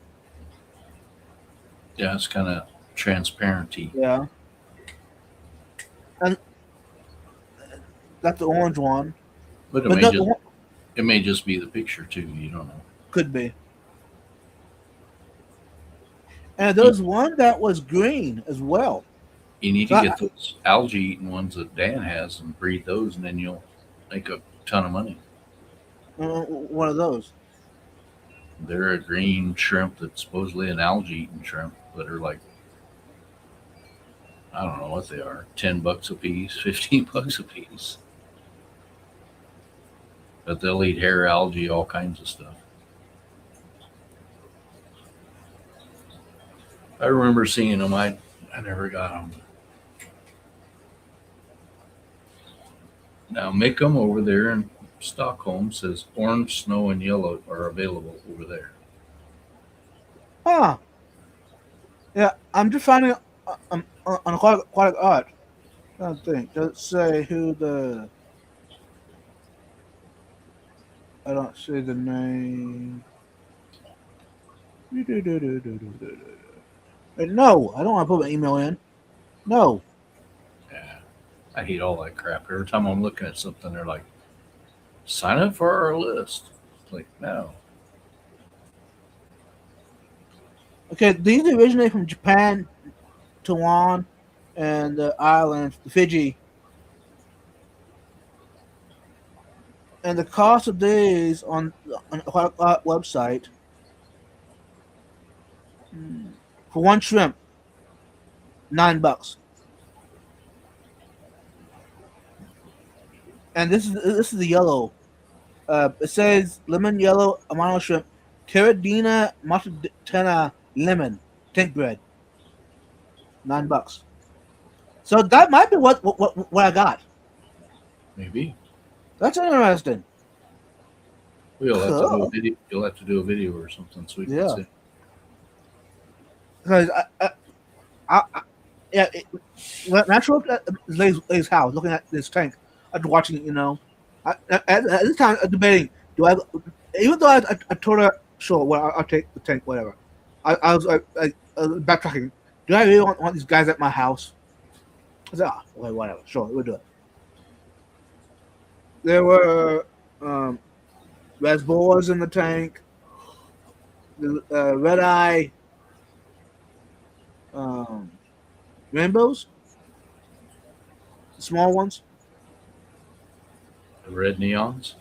Yeah, it's kind of transparency. Yeah, and that's the orange one. But But no, the one it may just be the picture too. You don't know. could be. And You, there's one that was green as well. you need So to get those algae eating ones that Dan has and breed those, and then you'll make a ton of money. one of those. They're a green shrimp that's supposedly an algae eating shrimp, but are like, I don't know what they are, $10 a piece, $15 a piece. But they'll eat hair, algae, all kinds of stuff. I remember seeing them. I never got them. Now Mickham over there in Stockholm says orange, snow, and yellow are available over there. Huh. Yeah, I'm just finding on quite odd. I don't think. Does it say who the? I don't see the name. No, I don't want to put my email in. No. Yeah, I hate all that crap. Every time I'm looking at something, they're like, sign up for our list. It's like, no. Okay, these originate from Japan, Taiwan, and the islands, Fiji. And the cost of these on a website for one shrimp, $9. And this is the yellow. It says lemon yellow amano shrimp, Terradina Martana lemon, tank bread, $9. So that might be what I got. Maybe That's interesting. we'll have to do a Cool. video. You'll have to do a video or something so we can Yeah. see. Because yeah, when I showed up at Lay's house, looking at this tank, I was watching it. At this time, I'm debating. Do I? Even though I told her, sure, well, I'll take the tank, whatever. I was backtracking. Do I really want these guys at my house? I said, okay, whatever, sure, we'll do it. There were reservoirs in the tank, the red eye um, rainbows, the small ones. The red neons.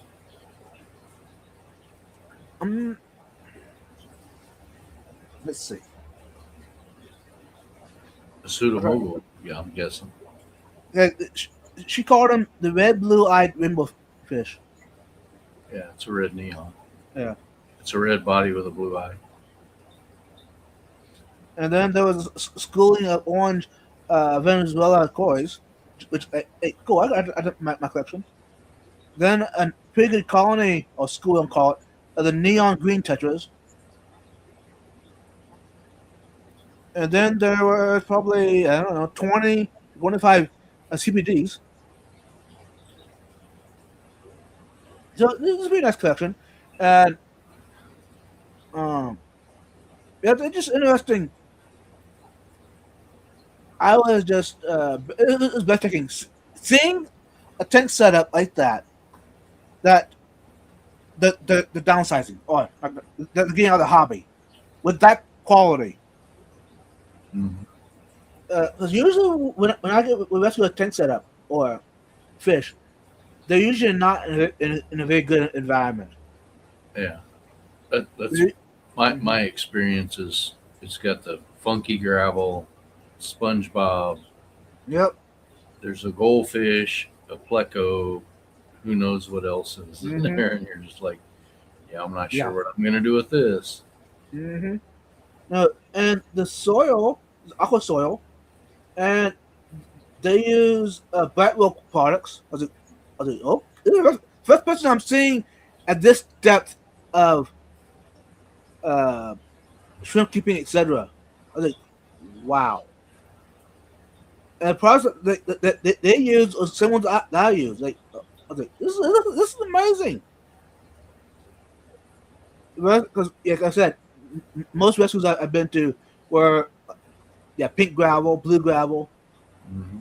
Um, let's see. The pseudomogul. Yeah, I'm guessing. Yeah, she called them the red blue-eyed rainbow fish. Yeah, it's a red neon. Yeah. It's a red body with a blue eye. And then there was a schooling of orange Venezuela koi, which cool. I got my collection. Then a pretty good colony or school, I'll call it, of the neon green tetras. And then there were probably, I don't know, 20, 25 CPDs. So this is a pretty nice collection. And yeah, it's just interesting. I was just, it was breathtaking. Seeing a tank setup like that the downsizing or the getting out of the hobby with that quality. Mm-hmm. Because usually when I get rescue a tank setup or fish, they're usually not in a very good environment. Yeah, that's my experience is it's got the funky gravel, SpongeBob. Yep. There's a goldfish, a pleco. Who knows what else is in Mhm. there? And you're just like, yeah, I'm not sure Yeah. what I'm gonna do with this. Mm-hmm. No, and the soil is aqua soil, and they use black milk products. I was like, oh, this is the first person I'm seeing at this depth of uh, shrimp keeping, etc. I was like, wow. And the products that they use are similar to that I use. Like, I was like, this is amazing. Because, like I said, most rescues I've been to were, yeah, pink gravel, blue gravel. Mm-hmm.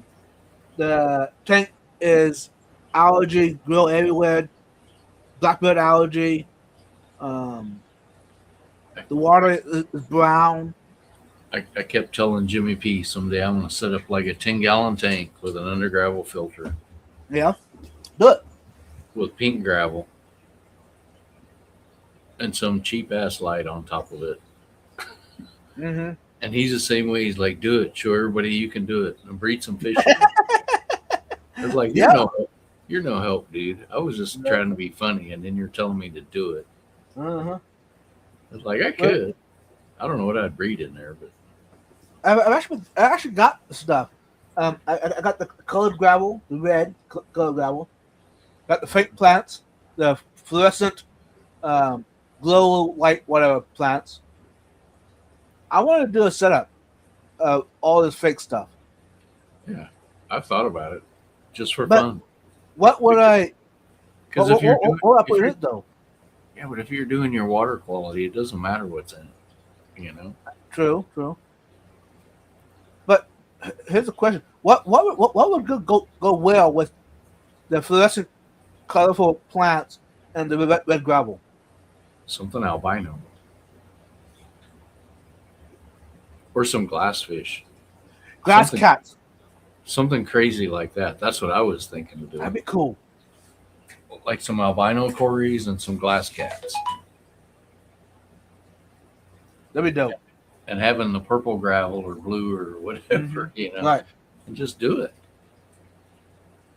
The tank is algae grow everywhere. blackbird algae. The water is brown. I kept telling Jimmy P someday I'm going to set up like a 10-gallon tank with an under gravel filter Yeah, do it. with pink gravel and some cheap ass light on top of it. Mm-hmm. And he's the same way. He's like, do it. Show everybody you can do it and breed some fish. I was like, Yeah. you're no help, dude. I was just trying to be funny, and then you're telling me to do it. Uh-huh. I was like, I could. I don't know what I'd breed in there, but I actually got the stuff. I got the colored gravel, the red colored gravel. Got the fake plants, the fluorescent, glow light whatever plants. I want to do a setup of all this fake stuff. yeah, I've thought about it just for But fun. What would I? Because What if you're what would I put in doing, it though? yeah, but if you're doing your water quality, it doesn't matter what's in it. You know, True. But here's the question: what would go well with the fluorescent, colorful plants and the red gravel? something albino or some glassfish, Grass something cats. something crazy like that. That's what I was thinking of That'd doing, be cool. like some albino cories and some glass cats, That'd be dope. and having the purple gravel or blue or whatever, Right. and just do it.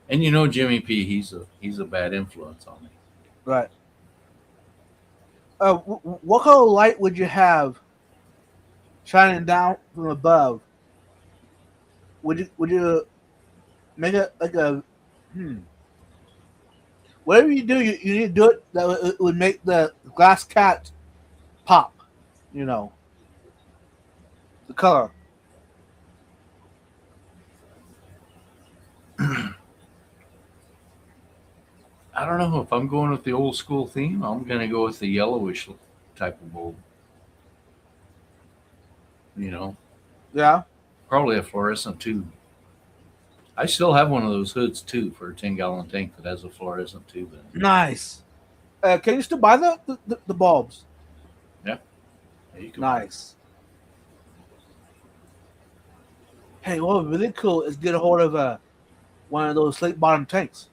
And you know, Jimmy P, he's a bad influence on me. Right. What color light would you have shining down from above? Would you make it like a whatever you do, you need to do it that it would make the glass cat pop. You know the color. I don't know if I'm going with the old school theme. I'm going to go with the yellowish type of bulb. You know, Yeah. probably a fluorescent tube. I still have one of those hoods too for a 10-gallon tank that has a fluorescent tube in it. Nice. Can you still buy the bulbs? Yeah, you can. Nice. Hey, what would be really cool is get a hold of one of those slate bottom tanks.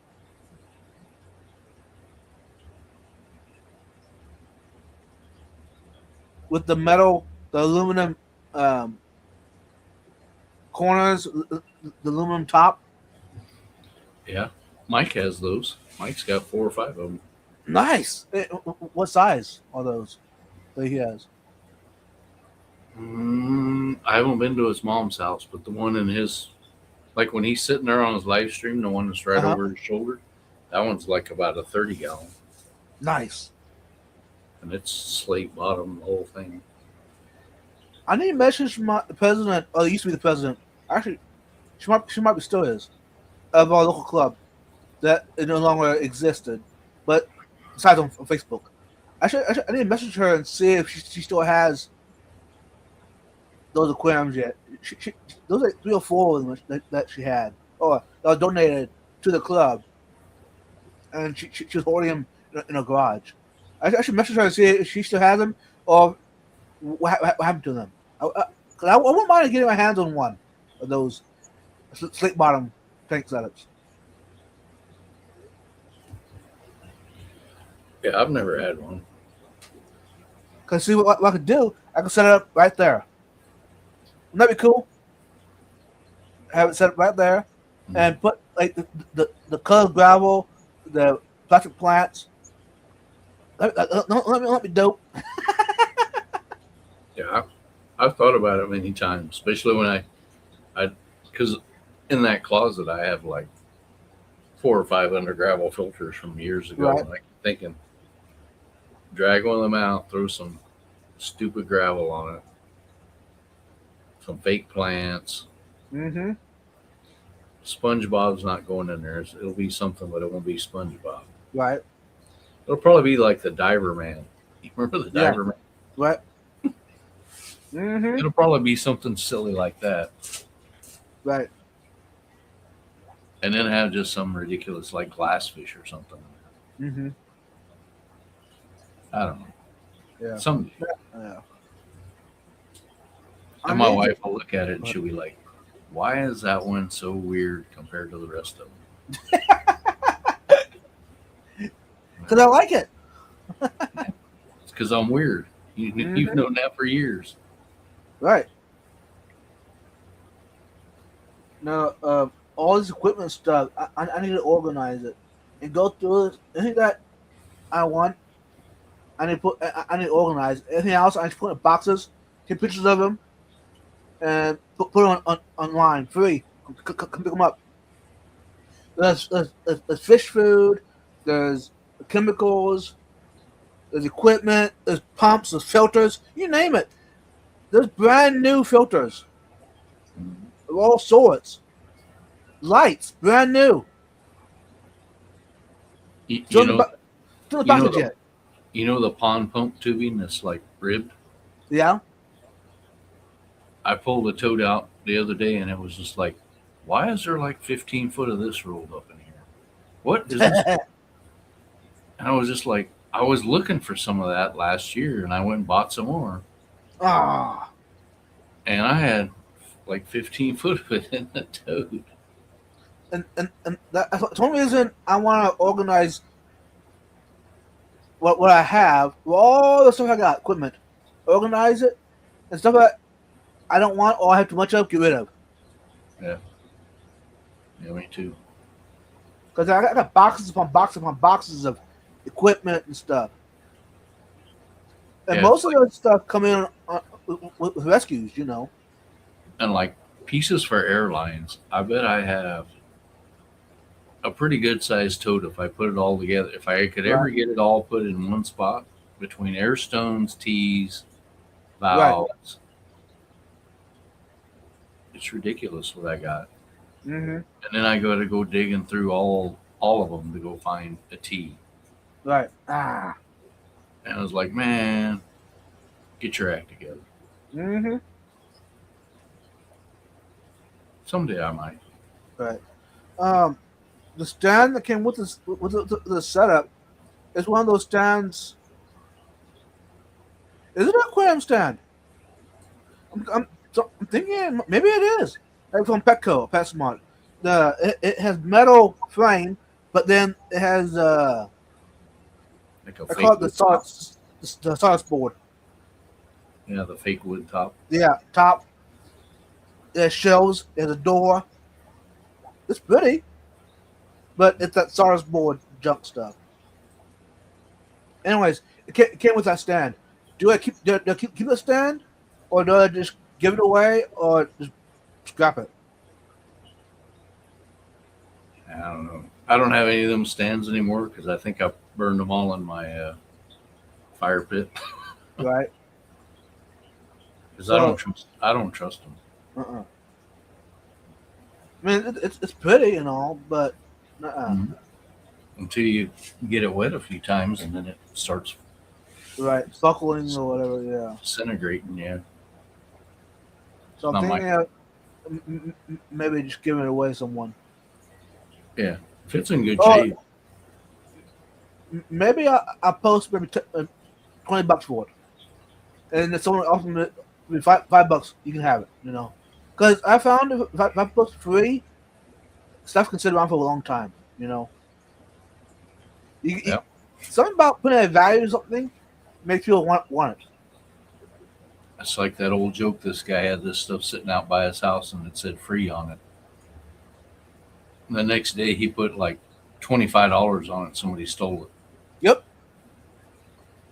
With the metal, the aluminum corners, the aluminum top. Yeah, Mike has those. Mike's got 4 or 5 of them. Nice. What size are those that he has? I haven't been to his mom's house, but the one in his, like when he's sitting there on his live stream, the one that's right Uh-huh. over his shoulder, that one's like about a 30-gallon, Nice. and it's slate bottom, the whole thing. I need a message from the president, or used to be the president. Actually, she might be still is, of our local club that it no longer existed, but besides on Facebook. I need to message her and see if she still has those aquariums yet. Those are 3 or 4 of them that she had, or that was donated to the club, and she was holding them in her garage. I should message her and see if she still has them, or what happened to them. I wouldn't mind getting my hands on one of those slate bottom tank setups. Yeah, I've never had one. Cause see what I could do, I could set it up right there. Wouldn't that be cool? Have it set up right there, and put like the colored gravel, the plastic plants. Let me dope. Yeah, I've thought about it many times, especially when because in that closet I have like 4 or 5 under gravel filters from years ago. Right. And I'm thinking, drag one of them out, throw some stupid gravel on it, some fake plants. Mm-hmm. SpongeBob's not going in there. It'll be something, but it won't be SpongeBob. Right. It'll probably be like the Diver Man. You remember the Yeah. Diver Man? Right. Mm-hmm. It'll probably be something silly like that. Right. And then have just some ridiculous like glassfish or something. Mm-hmm. I don't know. Yeah. Some Yeah. and my need wife will look at it and she'll be like, "Why is that one so weird compared to the rest of because I like it. them?" It's because I'm weird. You've known that for years. Right. Now, all this equipment stuff, I need to organize it and go through it. Anything that I want, I need to organize. Anything else, I need to put in boxes, take pictures of them, and put them online, free. Come pick them up. There's fish food, there's chemicals, there's equipment, there's pumps, there's filters, you name it. There's brand new filters of all sorts. Lights, brand new. You, Still you in the, know, still in the you know boxes the yet. the pond pump tubing that's like ribbed. Yeah. I pulled the tote out the other day and it was just like, why is there like 15 foot of this rolled up in here? What is this? And I was just like, I was looking for some of that last year and I went and bought some more. Ah. And I had like 15 foot of it in the tote. And that's the only reason I want to organize what I have, all the stuff I got, equipment, organize it, and stuff that I don't want or I have too much of, get rid of. Yeah. Yeah, me too. Because I got boxes upon boxes upon boxes of equipment and stuff. And Yeah, most of the stuff come in with rescues, you know. And like pieces for airlines, I bet I have a pretty good sized tote if I put it all together. If I could ever Right. get it all put in one spot between air stones, tees, Right. valves. It's ridiculous what I got. Mm-hmm. And then I got to go digging through all of them to go find a tee. Right. Ah. And I was like, man, get your act together. Mm-hmm. Someday I might. Right. The stand that came with this with the setup is one of those stands. Is it an aquarium stand? I'm thinking maybe it is. Like from Petco, PetSmart. It has metal frame, but then it has Like a I call fake it wood top. the sawdust board. Yeah, the fake wood top. Yeah, top. There's shelves. There's a door. It's pretty, but it's that sawdust board junk stuff. Anyways, it came with that stand. Do I keep keep the stand, or do I just give it away, or just scrap it? I don't know. I don't have any of them stands anymore because I think I burned them all in my fire pit. Right. Because So, I don't trust them. uh-uh. I mean, it's pretty and all, but uh-uh. Until you get it wet a few times and then it starts Right, buckling or whatever. Yeah. disintegrating. Yeah, So I'm not my. thinking of maybe just giving it away to someone. Yeah, if it's in good Oh, shape, maybe I'll post maybe $20 for it, and if someone offers me $5, you can have it. You know, because I found if I post free, stuff can sit around for a long time. You know, yeah, something about putting a value to something makes you want it. it's like that old joke. This guy had this stuff sitting out by his house and it said "free" on it. And the next day he put like $25 on it. Somebody stole Yep.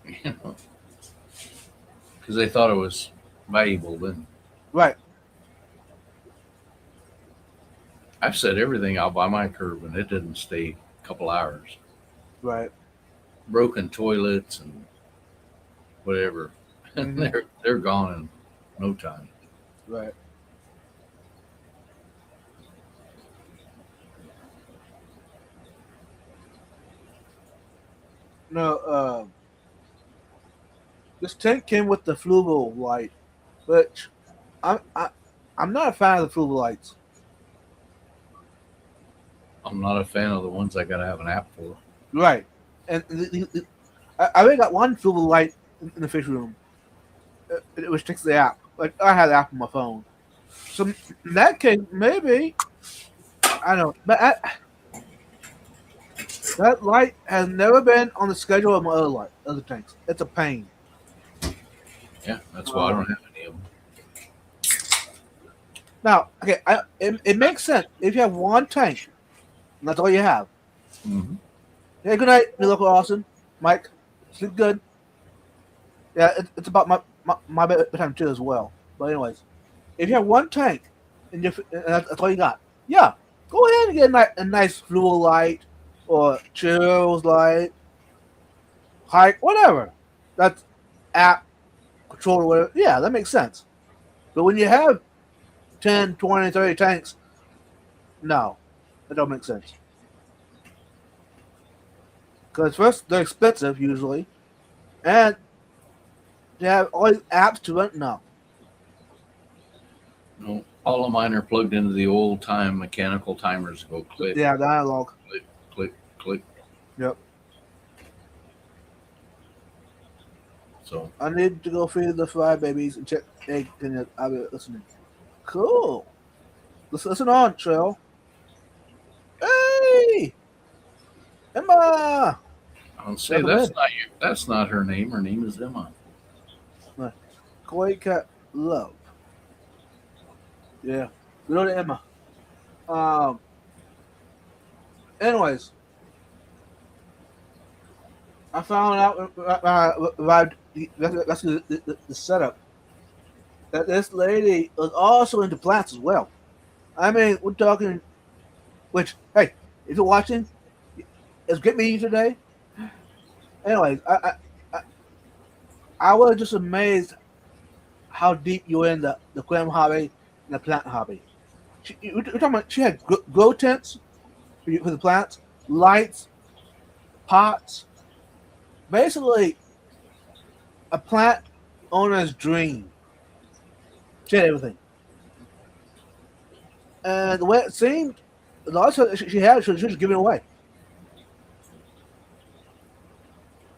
it. You know, because they thought it was valuable. Then Right. I've set everything out by my curb and it didn't stay a couple hours. Right. Broken toilets and whatever. And Mhm. they're gone in no time. Right. No. This tent came with the Fluval light, which I'm I, I'm not a fan of the Fluval lights. I'm not a fan of the ones I gotta have an app for. Right. And I only got one silver light in the fish room. It was takes the app. Like I had the app on my phone. So in that case, maybe I don't know. But that light has never been on the schedule of my other tanks. It's a pain. Yeah, that's why I don't have any of them. Now, okay, it makes sense if you have one tank, and that's all you have. Mm-hmm. Hey, good night, your local Austin, Mike. Sleep good. Yeah, it's about my bedtime too as well. But anyways, if you have one tank and that's all you got, yeah, go ahead and get a nice fluid light or chills light, hike, whatever. That's app control or whatever. Yeah, that makes sense. But when you have 10, 20, 30 tanks, no, that don't make sense. Because first, they're expensive usually, and they have all these apps to run. No. No, all of mine are plugged into the old time mechanical timers. Go click, Yeah, the analog. click, click, click. Yep. So I need to go feed the fry babies and check egg and I'll be listening. Cool. Let's listen on, Trail. Hey! Emma! I don't say that's not her name. Her name is Emma. Koi Cat Love. Yeah. We know to Emma. Anyways. I found out that's the setup that this lady was also into plants as well. I mean, we're talking. Which, hey, if you're watching, it's great meeting you today. Anyways, I was just amazed how deep you're in the aquarium hobby and the plant hobby. We're talking about she had grow tents for the plants, lights, pots, basically a plant owner's dream. She had everything. And the way it seemed, the last she had, she was just giving away.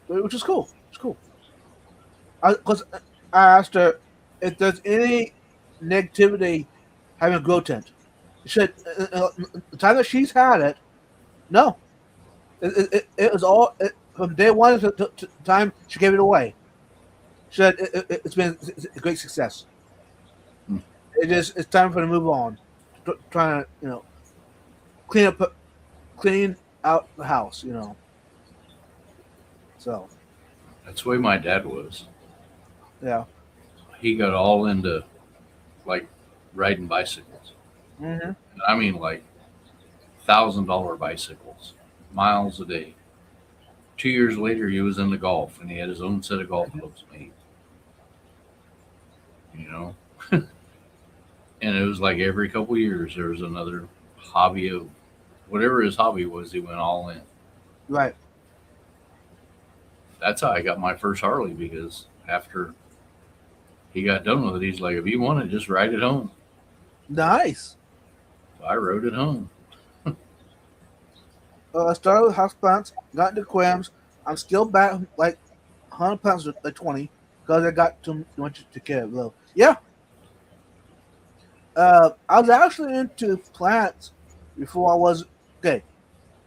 Which is cool. It's cool. Because I asked her if there's any negativity having a grow tent. She said the time that she's had it, no. It was all from day one to the time she gave it away. She said it's been a great success. Hmm. It's time for her to move on. Trying to clean out the house. So That's the way my dad was. yeah. He got all into like riding bicycles. Mm-hmm. I mean, like $1,000 bicycles, miles a day. 2 years later, he was into golf, and he had his own set of golf clubs made. You know, and it was like every couple of years there was another hobby of whatever his hobby was. He went all in. Right. That's how I got my first Harley because after he got done with it, he's like, "If you want it, just ride it home." Nice. So I rode it home. I started with houseplants, got into aquariums. I'm still back like 100 pounds, like 20, because I got too much to care of. Though. Yeah. I was actually into plants before I was. Okay.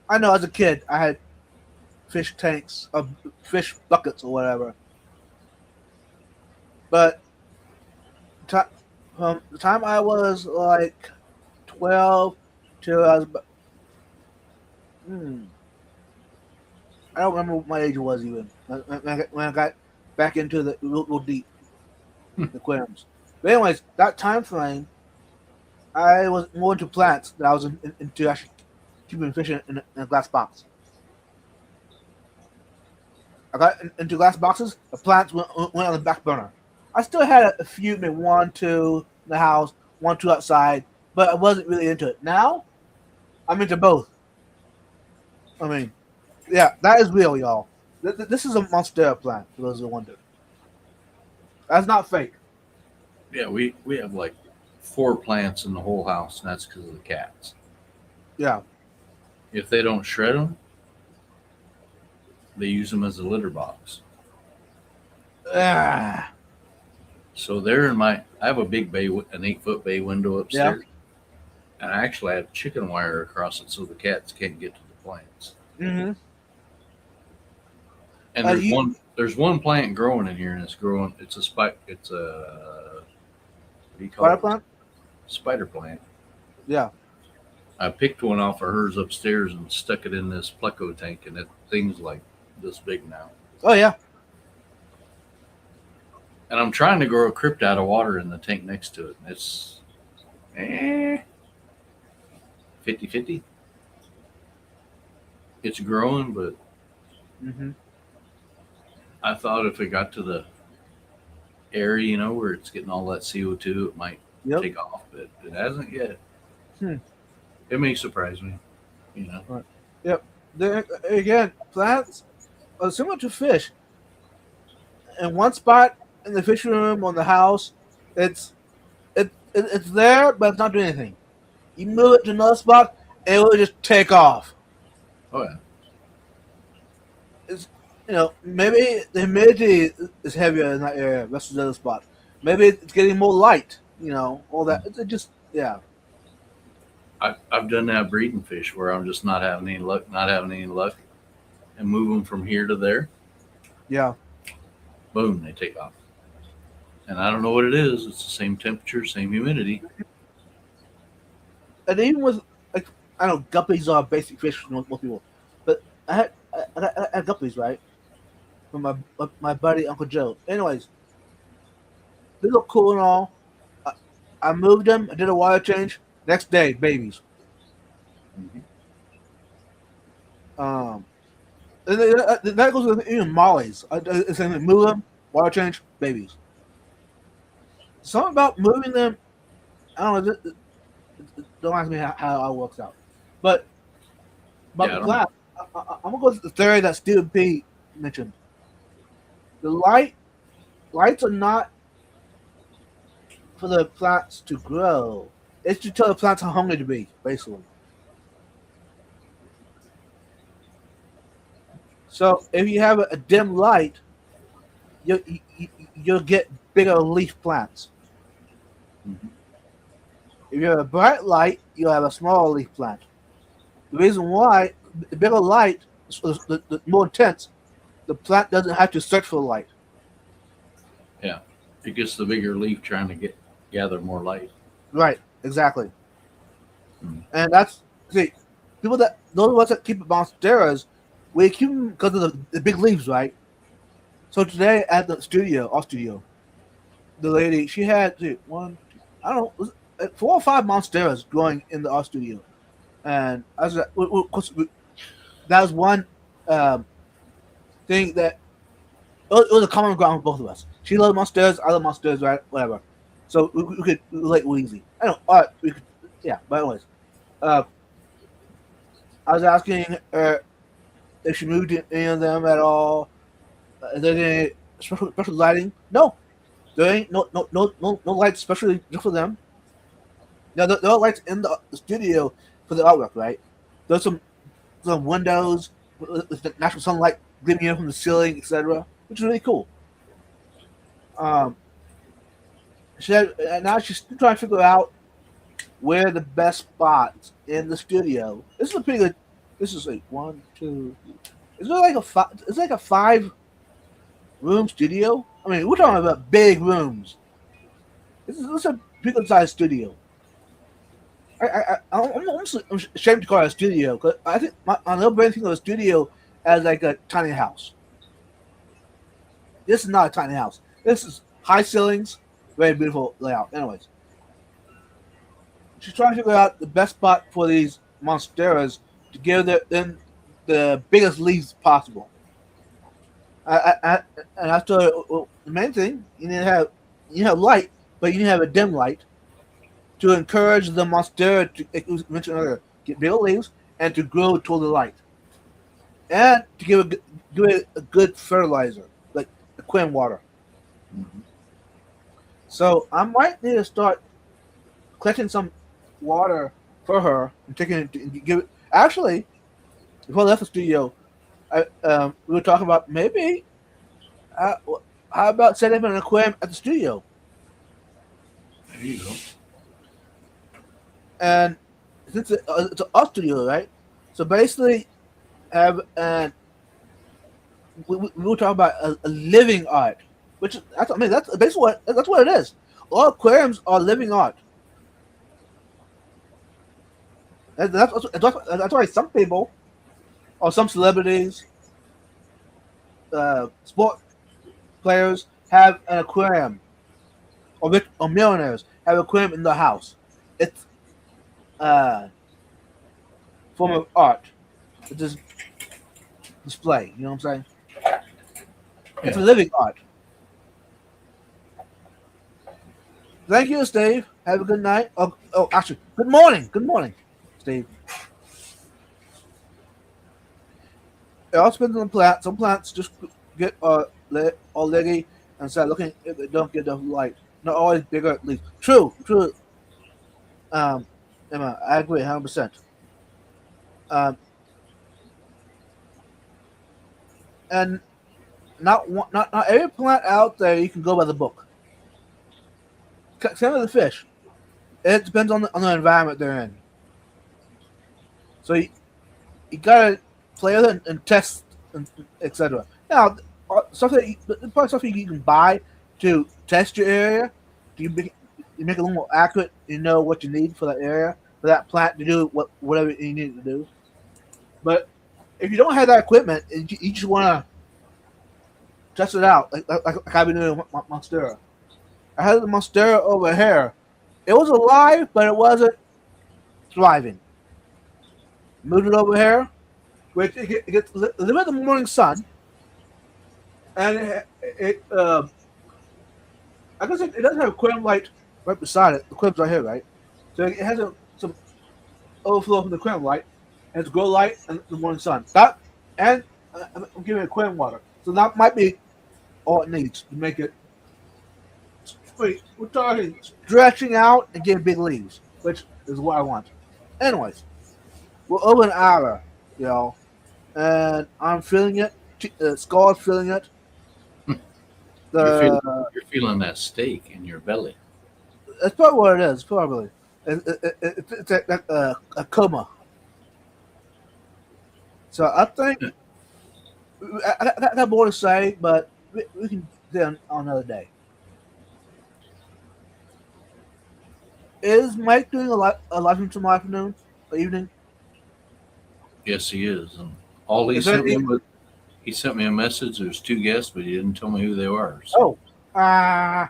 I know as a kid, I had fish tanks, fish buckets, or whatever. But from the time I was like 12 till I was. I don't remember what my age was even when I got back into the real deep aquariums. But anyways, that time frame, I was more into plants than I was into actually keeping fish in a glass box. I got into glass boxes. The plants went on the back burner. I still had a few, maybe one, two in the house, one, two outside, but I wasn't really into it. Now, I'm into both. I mean, yeah, that is real, y'all. This is a monstera plant, for those who wonder. That's not fake. Yeah, we have like 4 plants in the whole house, and that's because of the cats. Yeah. If they don't shred them, They use them as a litter box. Ah, So they're in my. I have a big bay, an 8-foot bay window yeah. upstairs, and I actually have chicken wire across it so the cats can't get to the plants. Mm-hmm. And there's one plant growing in here, and it's growing. It's a It's a what do you call Spider it? plant? Spider plant. Yeah. I picked one off of hers upstairs and stuck it in this pleco tank, and that thing's like this big now. Oh yeah. And I'm trying to grow a crypt out of water in the tank next to it. And it's 50-50. It's growing, but Mm-hmm. I thought if it got to the area, where it's getting all that CO2, it might Yep. take off, but it hasn't yet. Hmm. It may surprise me, Right. Yep. There, again, plants are similar to fish. In one spot in the fish room on the house, it's there, but it's not doing anything. You move it to another spot, and it will just take off. Oh yeah, It's maybe the humidity is heavier in that area versus the other spot. Maybe it's getting more light. All that. It just yeah. I've done that breeding fish where I'm just not having any luck, and move them from here to there. Yeah. Boom, they take off. And I don't know what it is. It's the same temperature, same humidity. And even with like I know guppies are basic fish for most people, but I had guppies right from my buddy Uncle Joe. Anyways, they look cool and all. I moved them. I did a water change. Next day, babies. Mhm. And that goes with even mollies. I say move them, water change, babies. Something about moving them. I don't know. Don't ask me how it works out, but Yeah, I the don't class, I'm gonna go to the theory that Stephen P mentioned. The lights are not for the plants to grow. It's to tell the plants how hungry to be, basically. So if you have a dim light, you'll get bigger leaf plants. Mhm. If you have a bright light, you'll have a smaller leaf plant. The reason why, the bigger light, the more intense, the plant doesn't have to search for the light. Yeah, it gets the bigger leaf trying to gather more light. Right, exactly. Mm. And that's, see, those of us that keep monsteras, we keep them because of the big leaves, right? So today at the studio, our studio, the lady, she had, I don't know, was it 4 or 5 monsteras growing in the art studio. And as of course, that was one thing that it was a common ground for both of us. She loved monsters, I love monsters, right? Whatever. So we could relate easy. I don't. All right, we could. Yeah. But anyways, I was asking her if she moved any of them at all. Is there any special lighting? No, there ain't no lights specially just for them. Now there are lights in the studio for the artwork, right? There's some windows with the natural sunlight gleaming in from the ceiling, etc., which is really cool. Um, she had, and now she's still trying to figure out where the best spots in the studio. This is a pretty good. This is like 1, 2. Is there like a 5? It's like a 5-room studio. I mean, we're talking about big rooms. This is a pretty good sized studio. I'm almost ashamed to call it a studio because I think I never brain think of a studio as like a tiny house. This is not a tiny house. This is high ceilings, very beautiful layout. Anyways, she's trying to figure out the best spot for these monsteras to give them the biggest leaves possible. And after the main thing, you need to have light, but you need to have a dim light to encourage the monstera to, like was mentioned earlier, get bigger leaves and to grow toward the light, and to give it a good fertilizer like Quinn water. Mhm. So I might need to start collecting some water for her and taking it to give it. Actually, before I left the studio, We were talking about maybe uh, how about setting up an aquarium at the studio, There you go. and since it's an art studio, right? So basically, have and we were talking about a living art, which that's I mean that's basically what it is. All aquariums are living art. That's why some people or some celebrities, sport players have an aquarium, or millionaires have an aquarium in their house. It's a form of art. It's just display. You know what I'm saying? It's a Yeah. living art. Thank you, Steve. Have a good night. Actually, good morning. Good morning, Steve. It all depends on the plant. Some plants just get all leggy and start looking if they don't get enough light. Not always bigger at least. True, true. Um, Emma, I agree 100%. Um, and not every plant out there you can go by the book. Same with the fish. It depends on the environment they're in. So you gotta play with it and test and etc. Now, stuff probably stuff you can buy to test your area. You make it a little more accurate. You know what you need for that area for that plant to do whatever you need to do. But if you don't have that equipment and you just want to test it out, like I've been doing with Monstera. I had the Monstera over here. It was alive, but it wasn't thriving. Moved it over here, which it gets a little bit of the morning sun, and I guess it doesn't have a aquarium light right beside it. The aquarium's right here, right? So it has some overflow from the aquarium light, and it's grow light and the morning sun. That and I'm giving it aquarium water, so that might be all it needs to make it. Wait, we're talking stretching out and getting big leaves, which is what I want. Anyways, we're over an hour, and I'm feeling it. Skull's feeling it. You're feeling that steak in your belly. That's probably what it is. Probably it's a coma. So I think I got more to say, but we can do it on another day. Is Mike doing a live stream tomorrow afternoon or evening? Yes, he is. And all he Is there sent me any- was he sent me a message. There's two guests, but he didn't tell me who they were. So Oh, ah,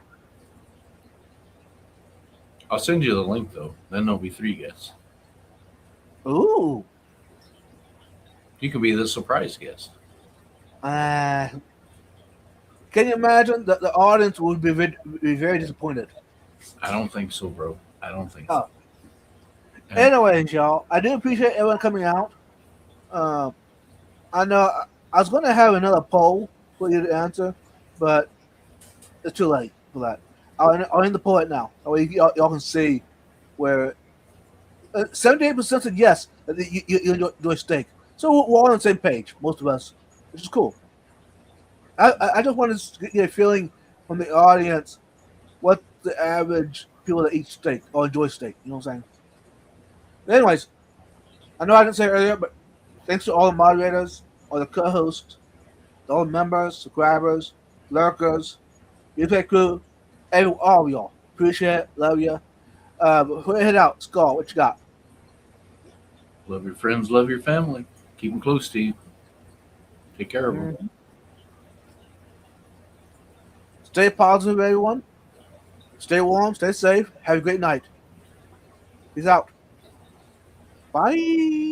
I'll send you the link though. Then there'll be three guests. ooh, You could be the surprise guest. ah. Can you imagine that the audience would be very disappointed? I don't think so, bro. I don't think Oh. so. And Anyways, y'all, I do appreciate everyone coming out. Um, I know I was going to have another poll for you to answer, but it's too late for that. I'll end the poll right now. That way y'all can see where 78% said yes, that you enjoy steak. So we're all on the same page, most of us, which is cool. I just wanted to get a feeling from the audience what the average people that eat steak or enjoy steak. You know what I'm saying? Anyways, I know I didn't say it earlier, but thanks to all the moderators, all the co-hosts, all the members, subscribers, lurkers, replay crew, all of y'all. Appreciate it, love you. Before we head out, Skull, what you got? love your friends, love your family. Keep them close to you. Take care of them. Stay positive, everyone. Stay warm, stay safe. Have a great night. Peace out. Bye.